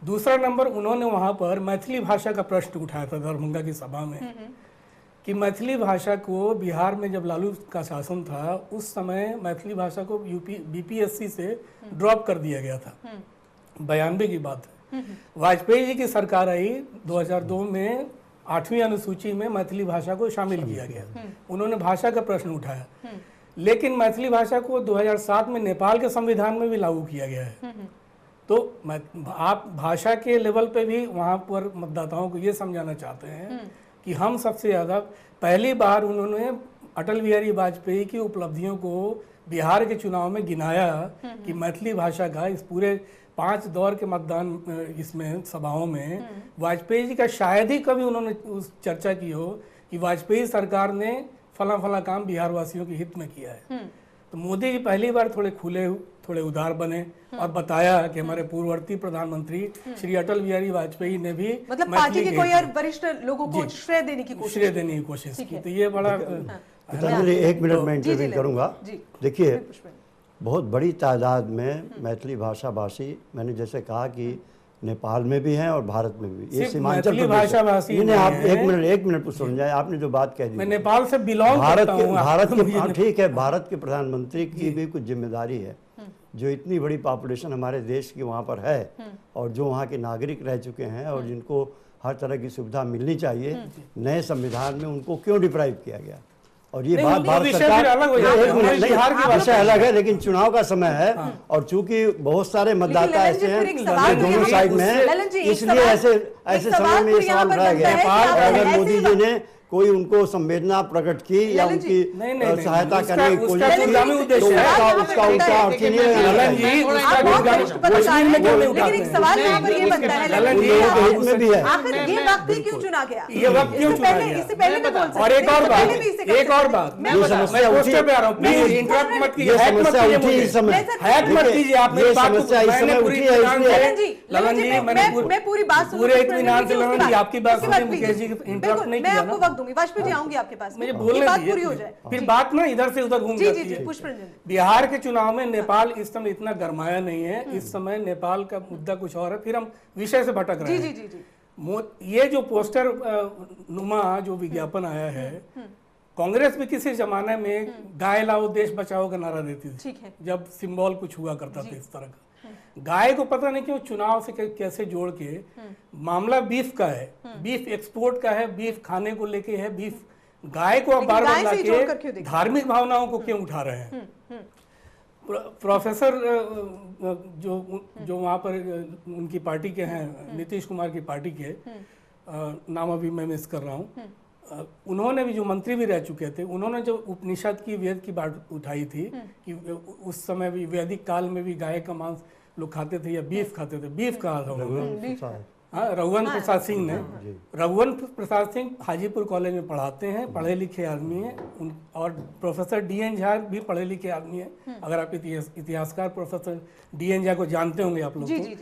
दूसरा नंबर, उन्होंने वहां पर मैथिली भाषा का प्रश्न उठाया था दरभंगा की सभा में कि मैथिली भाषा को बिहार में जब लालू का शासन था उस समय मैथिली भाषा को बीपीएससी से ड्रॉप कर दिया गया था। 92 की बात है। वाजपेयी जी की सरकार आई 2002 में 8वीं अनुसूची में मैथिली भाषा को शामिल किया गया। उन्होंने भाषा का प्रश्न उठाया, लेकिन मैथिली भाषा को 2007 में नेपाल के संविधान में भी लागू किया गया है। तो आप भाषा के लेवल पे भी वहाँ पर मतदाताओं को ये समझाना चाहते हैं कि हम सबसे ज़्यादा, पहली बार उन्होंने अटल बिहारी वाजपेयी की उपलब्धियों को बिहार के चुनाव में गिनाया कि मैथिली भाषा का इस पूरे 5 दौर के मतदान इसमें सभाओं में वाजपेयी जी का शायद ही कभी उन्होंने उस चर्चा की हो कि वाजपेयी सरकार ने फला फला काम बिहार वासियों के हित में किया है। तो मोदी जी पहली बार थोड़े उदार बने और बताया कि हमारे पूर्ववर्ती प्रधानमंत्री श्री अटल बिहारी वाजपेयी ने भी मतलब पार्टी के कोई और वरिष्ठ लोगों को श्रेय देने की कोशिश की। तो ये बड़ा एक मिनट में इंटरव्यू करूंगा। देखिए, बहुत बड़ी तादाद में मैथिली भाषा भाषी, मैंने जैसे कहा कि नेपाल में भी हैं और भारत में भी। ये सीमांचल भाषा भाषी नहीं, आप एक मिनट सुन जाए। आपने जो बात कह दी, मैं नेपाल से बिलोंग करता हूं। भारत के ठीक है, भारत के प्रधानमंत्री की भी कुछ जिम्मेदारी है। जो इतनी बड़ी पॉपुलेशन हमारे देश की वहाँ पर है और जो वहाँ के नागरिक रह चुके हैं और जिनको हर तरह की सुविधा मिलनी चाहिए, नए संविधान में उनको क्यों डिप्राइव किया गया? और ये बात भारत सरकार विषय अलग है, लेकिन चुनाव का समय है और चूंकि बहुत सारे मतदाता ऐसे हैं दोनों साइड में हैं, इसलिए ऐसे समय में ये सवाल उठाया गया। अगर मोदी जी ने कोई उनको संवेदना प्रकट की या उनकी सहायता करने की कोशिश की तो उसका उनका अर्थ ही नहीं है। आखिर ये वक्त क्यों चुना गया? ये वक्त क्यों चुना गया? इससे पहले नहीं बोल सकते। और एक और बात, ये समस्या उठी, ये समस्या उठी इस समय, ये समस्या इस समय उठी है। ललन जी, मैं पूरी बात पूरे इत्मीनान से ललन जी आपकी बात सुनिए, मुकेश जी इंटरप्ट नहीं किया ना। दूंगी वाजपेयी जी, आऊंगी आपके पास, मुझे बोलने बात दीजिए, पूरी हो जाए। फिर बात ना इधर से उधर घूम जाती है। पुष्परंजन, बिहार के चुनाव में नेपाल इस समय इतना गरमाया नहीं है। इस समय नेपाल का मुद्दा कुछ और है। फिर हम विषय से भटक रहे हैं। जी। ये जो पोस्टर नुमा जो विज्ञापन आया है, कांग्रेस भी किसी जमाने में गाय लाओ देश बचाओ का नारा देती थी, जब सिंबल कुछ हुआ करता था इस तरह का। गाय को पता नहीं क्यों चुनाव से कैसे जोड़ के, मामला बीफ का है, बीफ एक्सपोर्ट का है, बीफ खाने को लेके है, बीफ गाय को बार बार लाके धार्मिक भावनाओं को क्यों उठा रहे हैं? प्रोफेसर जो वहाँ पर उनकी पार्टी के हैं, नीतीश कुमार की पार्टी के, नाम अभी मैं मिस कर रहा हूँ, उन्होंने भी, जो मंत्री भी रह चुके थे, उन्होंने जो उपनिषद की वेद की बात उठाई थी कि उस समय भी वैदिक काल में भी गाय का मांस लोग खाते थे या बीफ खाते थे, बीफ कहा था उन्होंने। हाँ, रघुवंश प्रसाद सिंह ने। रघुवंश प्रसाद सिंह हाजीपुर कॉलेज में पढ़ाते हैं, पढ़े लिखे आदमी हैं। और प्रोफेसर डी.एन. झा भी पढ़े लिखे आदमी हैं। अगर आप इतिहासकार प्रोफेसर डी.एन. झा को जानते होंगे आप लोग जी।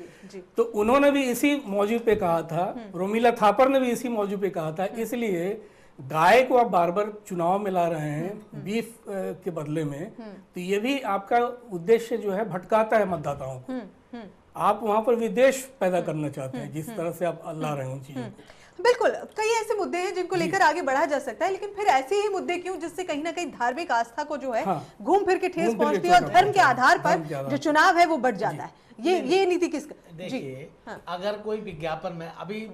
तो उन्होंने भी इसी मौजू पे कहा था, रोमिला थापर ने भी इसी मौजू पे कहा था। इसलिए गाय को आप बार बार चुनाव में ला रहे हैं बीफ के बदले में, तो ये भी आपका उद्देश्य जो है भटकाता है मतदाताओं को। आप वहां पर विद्वेष पैदा करना चाहते हैं जिस तरह से आप ला रहे हो चीजों को। बिल्कुल, कई ऐसे मुद्दे हैं जिनको लेकर आगे बढ़ा जा सकता है, लेकिन फिर ऐसे ही मुद्दे क्यों जिससे कहीं ना कहीं धार्मिक आस्था को जो है घूम फिर के ठेस पहुंचती है और धर्म के आधार पर जो चुनाव है वो बढ़ जाता है। ये नीति किसका? देखिए, अगर कोई विज्ञापन में अभी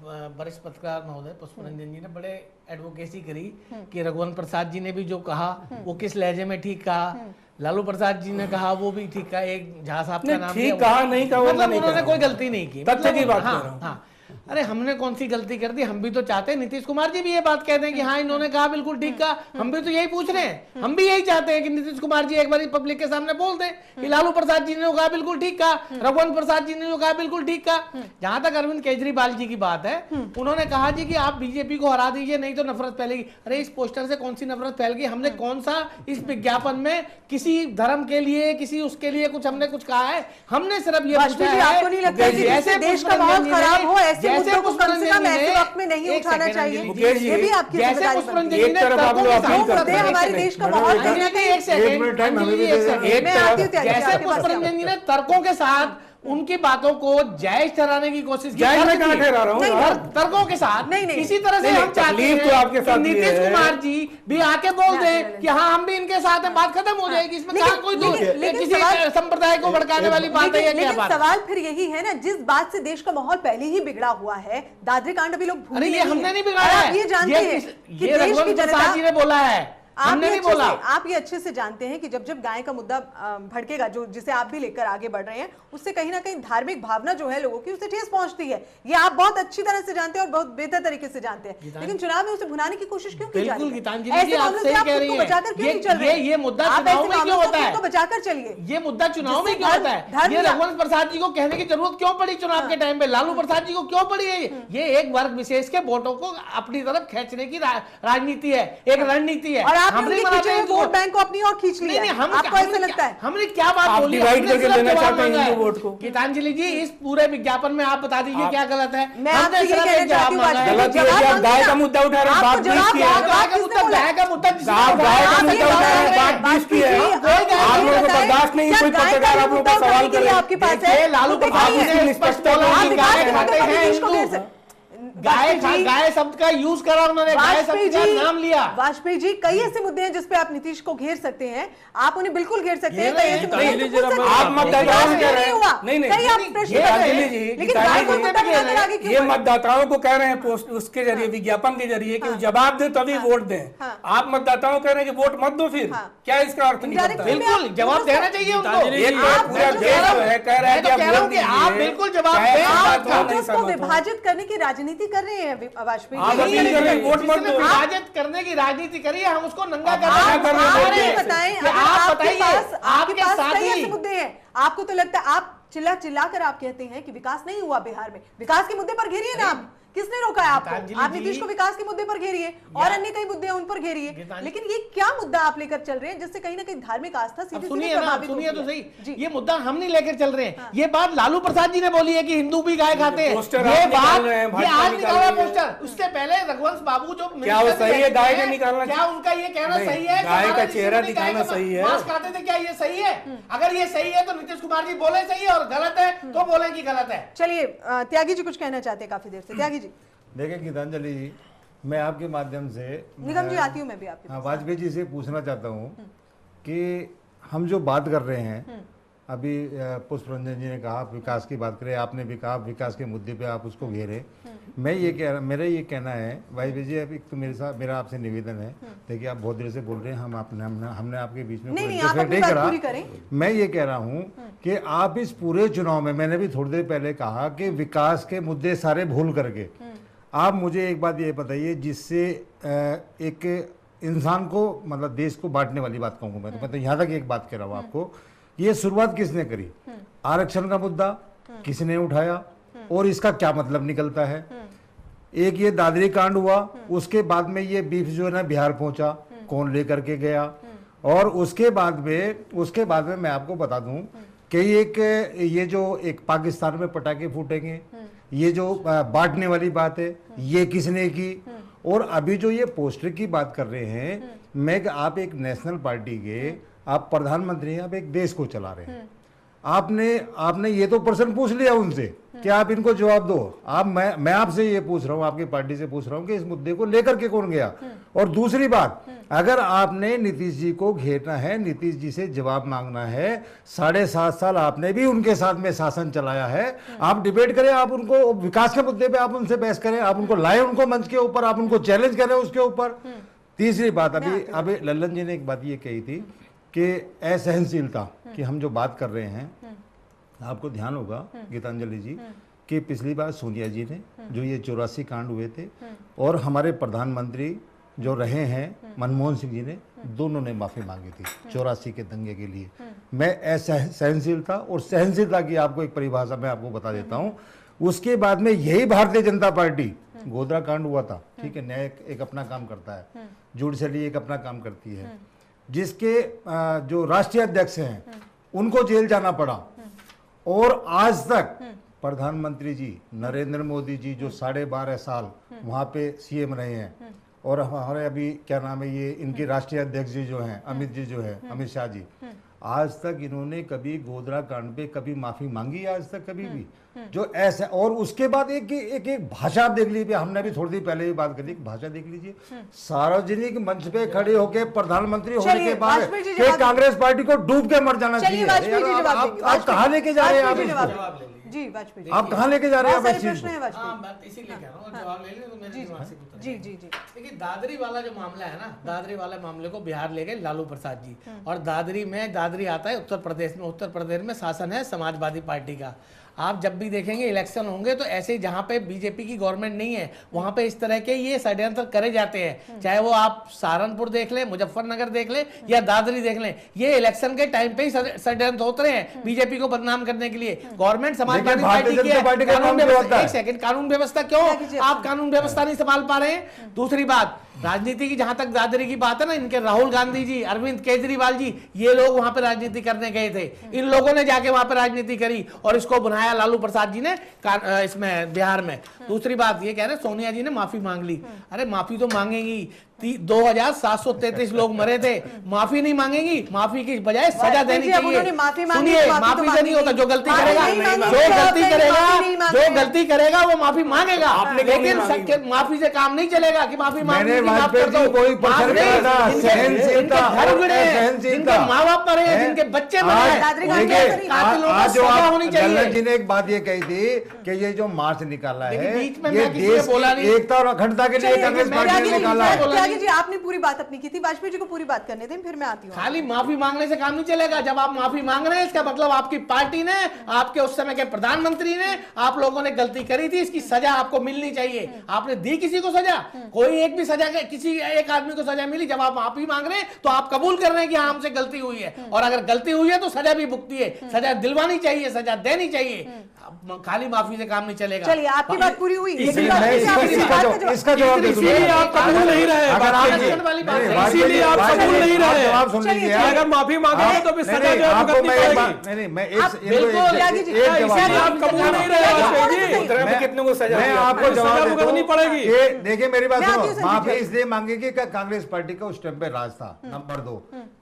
वरिष्ठ पत्रकार महोदय पुष्परंजन जी ने बड़े एडवोकेसी करी कि रघुवंश प्रसाद जी ने भी जो कहा वो किस लहजे में ठीक कहा, लालू प्रसाद जी ने कहा वो भी ठीक कहा, एक झा साहब का नाम ठीक कहा नहीं कहा, मतलब उन्होंने कोई गलती नहीं की, तथ्य की बात कर रहा हाँ हूं। हाँ। अरे हमने कौन सी गलती कर दी? हम भी तो चाहते हैं नीतीश कुमार जी भी ये बात कहते हैं कि हाँ इन्होंने कहा बिल्कुल ठीक कहा, हम भी तो यही पूछ रहे हैं। हम भी यही चाहते हैं कि नीतीश कुमार जी एक बार पब्लिक के सामने बोल दें कि लालू प्रसाद जी ने जो कहा बिल्कुल ठीक कहा, रघुवंश प्रसाद जी ने जो कहा बिल्कुल ठीक कहा। जहां तक अरविंद केजरीवाल जी की बात है, उन्होंने कहा जी कि आप बीजेपी को हरा दीजिए नहीं तो नफरत फैलेगी। अरे इस पोस्टर से कौन सी नफरत फैल गई? हमने कौन सा इस विज्ञापन में किसी धर्म के लिए किसी उसके लिए कुछ हमने कुछ कहा है? हमने सिर्फ ये पूछा है, आपको नहीं लगता कि जिससे देश का माहौल खराब हो ऐसे मुद्दों को कम से कम ऐसे वक्त में नहीं उठाना चाहिए? ये भी आपकी जिम्मेदारी बनती है। एक तरफ आप लोग अपील करते हैं, हमारे देश का माहौल कहीं ना कहीं जैसे पुष्परंजन जी ने तर्कों के साथ उनकी बातों को जायज ठहराने की कोशिश की, जायज मैं कहाँ ठहरा रहा हूँ? तर्कों के साथ नहीं, इसी तरह से हम चाहते हैं तो आपके साथ कि नीतीश कुमार जी भी आके बोल दें कि हाँ हम भी इनके साथ हैं, बात खत्म हो जाएगी। इसमें कहाँ कोई किसी संप्रदाय को भड़काने वाली बात है? लेकिन सवाल फिर यही है ना, जिस बात से देश का माहौल पहले ही बिगड़ा हुआ है, दादरी कांड अभी लोग अरे ये हमने नहीं बिगाड़ा है, ये जानते हैं कि ये देश की रघुवंश प्रसाद जी ने बोला है, हमने नहीं बोला। आप ये अच्छे से जानते हैं कि जब जब गाय का मुद्दा भड़केगा, जो जिसे आप भी लेकर आगे बढ़ रहे हैं, उससे कहीं ना कहीं धार्मिक भावना जो है लोगों की उसे ठेस पहुंचती है। ये आप बहुत अच्छी तरह से जानते हैं और बहुत बेहतर तरीके से जानते हैं, लेकिन चुनाव में उसे भुनाने की कोशिश क्यों की जा रही है? गीतांजलि जी आप सही कह रही हैं, बचाकर क्यों नहीं चल रहे? ये मुद्दा चुनाव में क्यों होता है? बचाकर चलिए। ये मुद्दा चुनाव में क्यों होता है? ये रघुवंश प्रसाद जी को कहने की जरूरत क्यों पड़ी चुनाव के टाइम पे? लालू प्रसाद जी को क्यों पड़ी है? ये एक वर्ग विशेष के वोटों को अपनी तरफ खींचने की राजनीति है, एक रणनीति है। और आपने वोट बैंक को अपनी ओर खींच लिया। आपको ऐसा लगता है? हमने क्या बात बोली? डिवाइड करके लेना चाहते हैं हिंदू वोट को। गीतांजलि जी इस पूरे विज्ञापन में आप बता दीजिए क्या गलत है? मैं आपसे ये कहना चाहती हूँ, गलत ये है कि आप गाय का मुद्दा उठा रहे हैं, बात बीस की है। गाय का मुद्दा गाय का मुद्दा उठा रहे हैं, बात बीस की है। आप लोगों को बर्दाश्त नहीं, कोई पत्रकार आप लोगों का सवाल करे। आपके पास है लालू प्रसाद जी ने स्पष्ट बोला कि गाय खाते हैं, गाय शब्द का यूज करा उन्होंने, गाय शब्द का नाम लिया। वाजपेयी जी, कई ऐसे मुद्दे हैं जिसपे आप नीतीश को घेर सकते हैं, आप उन्हें बिल्कुल घेर सकते हैं। आप मतदाताओं को कह रहे हैं, ये मतदाताओं को कह रहे हैं पोस्ट उसके जरिए, विज्ञापन के जरिए कि जवाब दे तभी वोट दें। आप मतदाताओं को कह रहे हैं कि वोट मत दो, फिर क्या इसका अर्थ निकलता है? बिल्कुल जवाब देना चाहिए उनको। पूरा देश है कह रहा है कि आप बिल्कुल जवाब दें। को विभाजित करने की राजनीति कर रहे हैं वाजपेयी जी। वोट मत दो, विभाजित करने की राजनीति करिए, हम उसको नंगा आप बताएं, आप बताइए आपके पास कई ऐसे मुद्दे हैं, आपको तो लगता है आप चिल्ला चिल्ला कर आप कहते हैं कि विकास नहीं हुआ बिहार में, विकास के मुद्दे पर घेरिए ना। आप किसने रोका है आपको? आप नीतीश को विकास के मुद्दे पर घेरिए और अन्य कई मुद्दे हैं उन पर घेरिए, लेकिन ये क्या मुद्दा आप लेकर चल रहे हैं जिससे कहीं ना कहीं धार्मिक आस्था सीधे सुनिए तो सही, ये मुद्दा हम नहीं लेकर चल रहे हैं। ये बात लालू प्रसाद जी ने बोली है कि हिंदू भी गाय खाते हैं, ये बात ये आज निकाला पोस्टर। उसके पहले रघुवंश बाबू जो क्या वो सही है गाय का निकालना? क्या उनका ये कहना सही है? गाय का चेहरा दिखाना सही है? मांस खाते थे, क्या ये सही है? अगर ये सही है तो नीतीश कुमार जी बोले सही है, और गलत है तो बोले कि गलत है। चलिए त्यागी जी कुछ कहना चाहते हैं काफी देर से। त्यागी जी। देखिए गीतांजलि जी, मैं आपके माध्यम से निगम जी आती हूँ मैं भी आपके पास। वाजपेयी जी से पूछना चाहता हूँ कि हम जो बात कर रहे हैं अभी, पुष्परंजन जी ने कहा विकास की बात करें, आपने भी कहा विकास के मुद्दे पे आप उसको घेरे। मैं ये कह रहा, मेरा ये कहना है वाजपेयी जी, अब एक तो मेरा आपसे निवेदन है, देखिए आप बहुत देर से बोल रहे हैं, हमने आपके बीच में नहीं करा। मैं ये कह रहा हूँ कि आप इस पूरे चुनाव में, मैंने भी थोड़ी देर पहले कहा कि विकास के मुद्दे सारे भूल करके आप मुझे एक बात ये बताइए जिससे एक इंसान को, मतलब देश को बांटने वाली बात कहूँगा मैं तो यहाँ तक एक बात कह रहा हूँ आपको, ये शुरुआत किसने करी? आरक्षण का मुद्दा किसने उठाया? और इसका क्या मतलब निकलता है। एक ये दादरी कांड हुआ, उसके बाद में ये बीफ जो है ना बिहार पहुंचा, कौन लेकर के गया, और उसके बाद में मैं आपको बता दूं कि ये जो एक पाकिस्तान में पटाखे फूटेंगे, ये जो बांटने वाली बात है, ये किसने की, और अभी जो ये पोस्टर की बात कर रहे हैं, मैं आप एक नेशनल पार्टी के आप प्रधानमंत्री हैं, आप एक देश को चला रहे हैं, आपने ये तो प्रश्न पूछ लिया उनसे कि आप इनको जवाब दो। मैं आपसे ये पूछ रहा हूँ, आपकी पार्टी से पूछ रहा हूँ कि इस मुद्दे को लेकर के कौन गया। और दूसरी बात, अगर आपने नीतीश जी को घेरना है, नीतीश जी से जवाब मांगना है, 7.5 साल आपने भी उनके साथ में शासन चलाया है, आप डिबेट करें, आप उनको विकास के मुद्दे पे आप उनसे बहस करें, आप उनको लाए उनको मंच के ऊपर, आप उनको चैलेंज करें उसके ऊपर। तीसरी बात, अभी लल्लन जी ने एक बात ये कही थी कि असहनशीलता की हम जो बात कर रहे हैं, आपको ध्यान होगा गीतांजलि जी कि पिछली बार सोनिया जी ने जो ये 84 कांड हुए थे, और हमारे प्रधानमंत्री जो रहे हैं मनमोहन सिंह जी ने, दोनों ने माफी मांगी थी 84 के दंगे के लिए। मैं असहनशीलता और सहनशीलता की आपको एक परिभाषा मैं आपको बता देता हूँ। उसके बाद में यही भारतीय जनता पार्टी, गोधरा कांड हुआ था, ठीक है, न्याय एक अपना काम करता है, जुडिशरी एक अपना काम करती है, जिसके जो राष्ट्रीय अध्यक्ष हैं उनको जेल जाना पड़ा, और आज तक प्रधानमंत्री जी नरेंद्र मोदी जी जो 12.5 साल वहाँ पे सीएम रहे हैं, और हमारे अभी क्या नाम है ये इनके राष्ट्रीय अध्यक्ष जी जो हैं अमित जी जो है अमित शाह जी, आज तक इन्होंने कभी गोधरा कांड पे कभी माफी मांगी, आज तक कभी भी जो ऐसा। और उसके बाद एक भाषा आप देख लीजिए, हमने भी थोड़ी देर पहले भी बात करी, भाषा देख लीजिए, सार्वजनिक मंच पे खड़े होके प्रधानमंत्री होने के बाद कि कांग्रेस पार्टी को डूब के मर जाना चाहिए। आप कहाँ लेके जा रहे हैं आप जी वाजपेयी जी, आप कहाँ लेके जा रहे हैं आप इस चीज प्रश्न है को? वाजपेयी इसीलिए कह रहा हूँ, जवाब ले लें तो मेरे दिमाग से गुजर जी जी जी। देखिए, दादरी वाला जो मामला है ना, दादरी वाले मामले को बिहार ले गए लालू प्रसाद जी, और दादरी आता है उत्तर प्रदेश में। उत्तर प्रदेश में शासन है समाजवादी पार्टी का। आप जब भी देखेंगे इलेक्शन होंगे तो ऐसे ही जहां पे बीजेपी की गवर्नमेंट नहीं है वहां पे इस तरह के ये षड्यंत्र करे जाते हैं, चाहे वो आप सहारनपुर देख लें, मुजफ्फरनगर देख लें या दादरी देख लें, ये इलेक्शन के टाइम पे ही षड्यंत्र होते रहे हैं बीजेपी को बदनाम करने के लिए। गवर्नमेंट समाजवादी पार्टी की है, कानून व्यवस्था क्यों आप कानून व्यवस्था नहीं संभाल पा रहे हैं? दूसरी बात, राजनीति की जहां तक दादरी की बात है ना, इनके राहुल गांधी जी, अरविंद केजरीवाल जी, ये लोग वहां पे राजनीति करने गए थे, इन लोगों ने जाके वहां पे राजनीति करी और इसको बनाया लालू प्रसाद जी ने इसमें बिहार में। दूसरी बात ये कह रहे सोनिया जी ने माफी मांग ली, अरे माफी तो मांगेंगी, 2733 लोग मरे थे, माफी नहीं मांगेंगी, माफी की बजाय सजा देनी चाहिए। सुनिए, माफी से नहीं होता, जो गलती करेगा वो माफी मांगेगा, लेकिन माफी से काम नहीं चलेगा कि माफी मांगने जिनके माँ बाप मरे हैं, जिनके बच्चे मरे, होनी चाहिए। जी ने एक बात ये कही थी कि ये जो मार्च निकाला है बीच में ये देश की एकता और अखंडता के लिए कांग्रेस पार्टी ने निकाला है। जी आपने पूरी बात अपनी की थी, वाजपेयी जी को पूरी बात करने दें, फिर मैं आती हूँ। खाली माफी मांगने से काम नहीं चलेगा। जब आप माफी मांग रहे हैं इसका मतलब आपकी पार्टी ने, आपके उस समय के प्रधानमंत्री ने, आप लोगों ने गलती करी थी, इसकी सजा आपको मिलनी चाहिए। आपने दी किसी को सजा? कोई एक भी सजा, किसी एक आदमी को सजा मिली? जब आप माफी मांग रहे हैं तो आप कबूल कर रहे हैं कि हाँ हमसे गलती हुई है, और अगर गलती हुई है तो सजा भी भुगती है, सजा दिलवानी चाहिए, सजा देनी चाहिए, खाली माफी से काम नहीं चलेगा। चलिए आपकी बात पूरी हुई, इसका जवाब इसीलिए आप कबूल नहीं रहे, इसीलिए आप कबूल नहीं रहे। जवाब सुन लीजिए, अगर माफी मांगेंगे तो फिर सजा जो है भुगतनी पड़ेगी। नहीं, मैं आप कबूल नहीं रहे वाजपेयी जी, कितने को सजा, मैं आपको जवाब भुगतनी पड़ेगी। देखिए मेरी बात सुनो, माफी इसलिए मांगेगी कि कांग्रेस पार्टी का उस टाइम पे राज था। नंबर 2,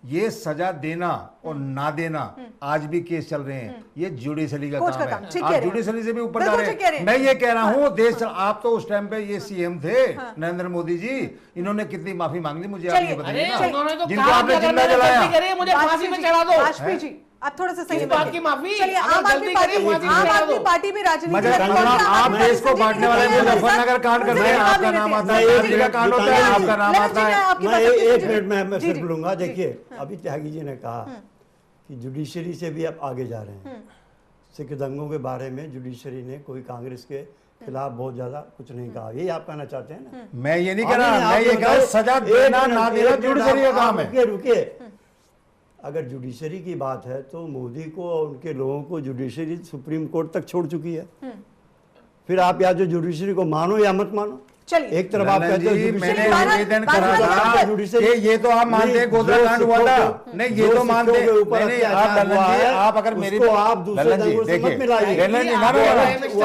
ये सजा देना और ना देना आज भी केस चल रहे हैं, ये जुडिशरी का काम है, आप जुडिशरी से भी ऊपर जा रहे हैं। मैं ये कह रहा हूँ देश, आप तो उस टाइम पे ये सीएम थे नरेंद्र मोदी जी, इन्होंने कितनी माफी मांग ली मुझे आप ये बताइए ना, जिनको आपने जिंदा जलाया। मुझे फांसी में चढ़ा दो। वाजपेयी जी आप थोड़ा सा सही बात की माफी। चलिए, आम आदमी पार्टी में राजनीति, आप देश को बांटने वाले मुजफ्फरनगर कांड कर रहे हैं, आपका नाम आता है, कांड होता है, आपका नाम आता है। मैं एक मिनट में फिर बोलूंगा। देखिए अभी त्यागी जी ने कहा कि जुडिशरी से भी आप आगे जा रहे हैं। सिख दंगों के बारे में जुडिशरी ने कोई कांग्रेस के खिलाफ बहुत ज्यादा कुछ नहीं कहा, यही आप कहना चाहते हैं ना? मैं ये नहीं कह रहा, मैं ये कह रहा सजा देना ना देना जुडिशरी का काम है। रुकिए, अगर जुडिशरी की बात है तो मोदी को और उनके लोगों को जुडिशरी सुप्रीम कोर्ट तक छोड़ चुकी है। फिर आप या जो जुडिशरी को मानो या मत मानो। चलिए एक तरफ आप कहते हो जी, judiciary- मैंने बारह- निवेदन बारह- करा बारह- था judiciary- कि ये तो आप मानते हैं नहीं, गोधरा जो कांड हुआ था, सिखों नहीं जो ये तो सिखों मानते के ऊपर नहीं अत्याचार आप ललन हुआ जी, है, आप अगर मेरी उसको आप दूसरे ललन जी ढंगों से देखिए मत मिलाइए। ललन जी ना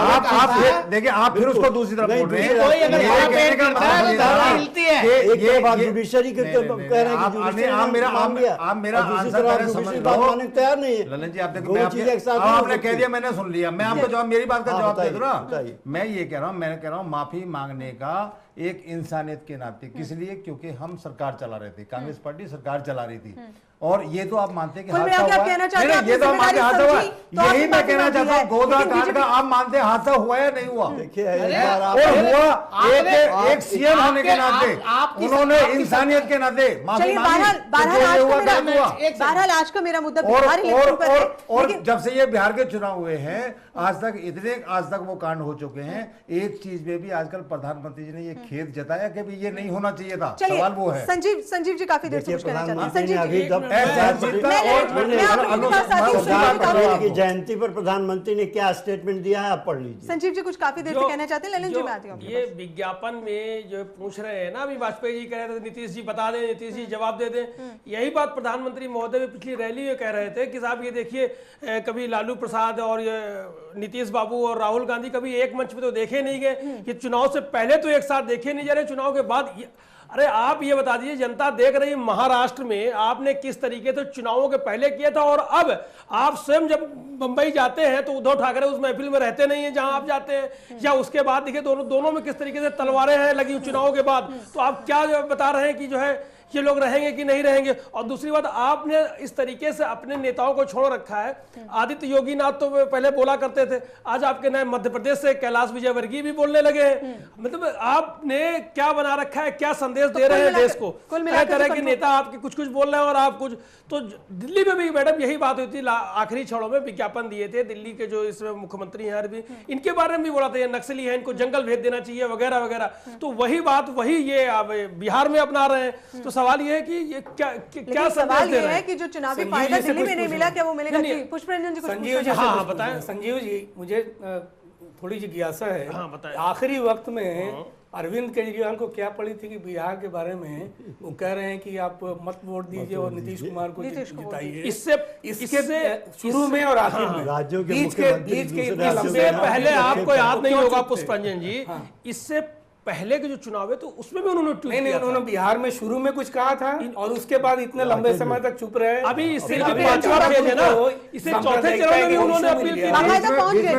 आप फिर देखिए आप फिर उसको दूसरी तरफ बोल रहे हैं। कोई अगर ये धारा कहने पेट का करता है तो मतलब धारा ये- हिलती है। ये- एक तरफ आप ये- जुडिशरी के नहीं, कह नहीं, रहे हैं कि आप जुडिशरी आप मेरा मान लिया, आप मेरा और दूसरी आंसर तरफ पहले जुडिशरी समझ बात लो। मानने को तैयार नहीं है। ललन जी आप देखो दो मैं चीजें एक साथ नहीं हो आपने कह सकती। दिया मैंने सुन लिया, मैं आपको जवाब मेरी बात का हाँ, जवाब दे बताइए, दूं ना। बताइए। मैं ये कह रहा हूँ, मैं कह रहा हूँ माफी मांगने का एक इंसानियत के नाते, किस लिए, क्योंकि हम सरकार चला रहे थे, कांग्रेस पार्टी सरकार चला रही थी, और ये तो आप मानते हैं कि कुल हादसा मिला के आप हुआ है। कहना चाहते नहीं, हैं नहीं, ये तो आप आपने मानते हैं हादसा हुआ है। जिम्मेदारी समझी, तो यही आपने मैं कहना माफी चाहता हूँ, मांगी है। गोधरा लेकिन कांड का बीजेपी आप मानते हैं हादसा हुआ या नहीं हुआ, देखिए एक बार आप और हुआ आपने- एक सीएम होने के नाते आपकी- उन्होंने आपकी- इंसानियत के नाते माफी चलिए मांगी, बहरहाल तो बहरहाल जो आज ये का हुआ मेरा गलत हुआ। बहरहाल आज का मेरा मुद्दा और बिहार इलेक्शन पर है और लेकिन जब से ये बिहार के चुनाव हुए हैं आज तक वो कांड हो चुके हैं। एक चीज में भी आजकल प्रधानमंत्री जी ने ये खेद जताया कि भी ये नहीं होना चाहिए था। चलिए सवाल वो है संजीव जी काफी देर से देखिए कुछ कहना चाहते हैं। प्रधानमंत्री ने संजीव अभी जी तब मैं आपको सरदार काफी पटेल की जयंती पर प्रधानमंत्री ने क्या स्टेटमेंट दिया है आप पढ़ लीजिए। संजीव जी कुछ काफी देर से कहना चाहते हैं, ललन जी जो मैं आती हूँ आपके ये विज्ञापन में जो पूछ रहे हैं ना, अभी वाजपेयी जी कह रहे थे नीतीश जी बता दें, नीतीश जी जवाब दे दें, यही बात प्रधानमंत्री महोदय भी पिछली रैली में कह रहे थे कि साहब ये देखिए कभी लालू प्रसाद और ये नीतीश बाबू और राहुल गांधी कभी एक मंच पे तो देखे नहीं गए, ये चुनाव से पहले तो एक साथ देखे नहीं जा रहे, चुनाव के बाद अरे आप ये बता दीजिए, जनता देख रही महाराष्ट्र में आपने किस तरीके से चुनावों के पहले किया था, और अब आप स्वयं जब बंबई जाते हैं तो उद्धव ठाकरे उस महफिल में रहते नहीं है जहां आप जाते हैं, या उसके बाद देखिए दोनों में किस तरीके से तलवारें हैं लगी चुनावों के बाद। तो आप क्या बता रहे हैं कि जो है ये लोग रहेंगे कि नहीं रहेंगे। और दूसरी बात, आपने इस तरीके से अपने नेताओं को छोड़ रखा है। आदित्य योगी नाथ तो पहले बोला करते थे, आज आपके नए मध्य प्रदेश से कैलाश विजयवर्गीय भी बोलने लगे हैं। मतलब आपने क्या बना रखा है, क्या संदेश दे रहे हैं देश को। तरह तरह के नेता आपके कुछ बोल रहे हैं और आप कुछ। तो दिल्ली में भी मैडम यही बात हुई थी, आखिरी क्षणों में विज्ञापन दिए थे दिल्ली के जो इस मुख्यमंत्री हैं अरविंद, इनके बारे में भी बोला था ये नक्सली है, इनको जंगल भेज देना चाहिए वगैरह वगैरह। तो वही बात वही ये बिहार में अपना रहे हैं। तो सवाल ये है कि ये क्या सवाल ये है कि जो चुनावी फायदा दिल्ली में नहीं मिला, क्या वो मिलेगा? पुष्परंजन जी कुछ संजीव जी हाँ बताएं। संजीव जी मुझे थोड़ी जिज्ञासा है। हाँ, बताएं। आखिरी वक्त में अरविंद केजरीवाल को क्या पड़ी थी कि बिहार के बारे में वो कह रहे हैं कि आप मत वोट दीजिए और नीतीश कुमार को जिताइए। इसके शुरू में और आखिर में राज्यों के बीच के मुख्यमंत्री इतने दूसरे राज्यों लंबे इससे पहले आपको याद नहीं होगा चुप थे। पुष्परंजन जी, इससे पहले के जो चुनाव है तो उसमें भी उन्होंने ट्वीट नहीं किया था। उन्होंने बिहार में शुरू में कुछ कहा था और उसके बाद इतने लंबे समय तक चुप रहे। अभी इससे अभी पांचवा अचानक फेज है ना, उनको इससे चौथे चरण में भी उन्होंने अपील की थी। बाकायदा पहुंच गए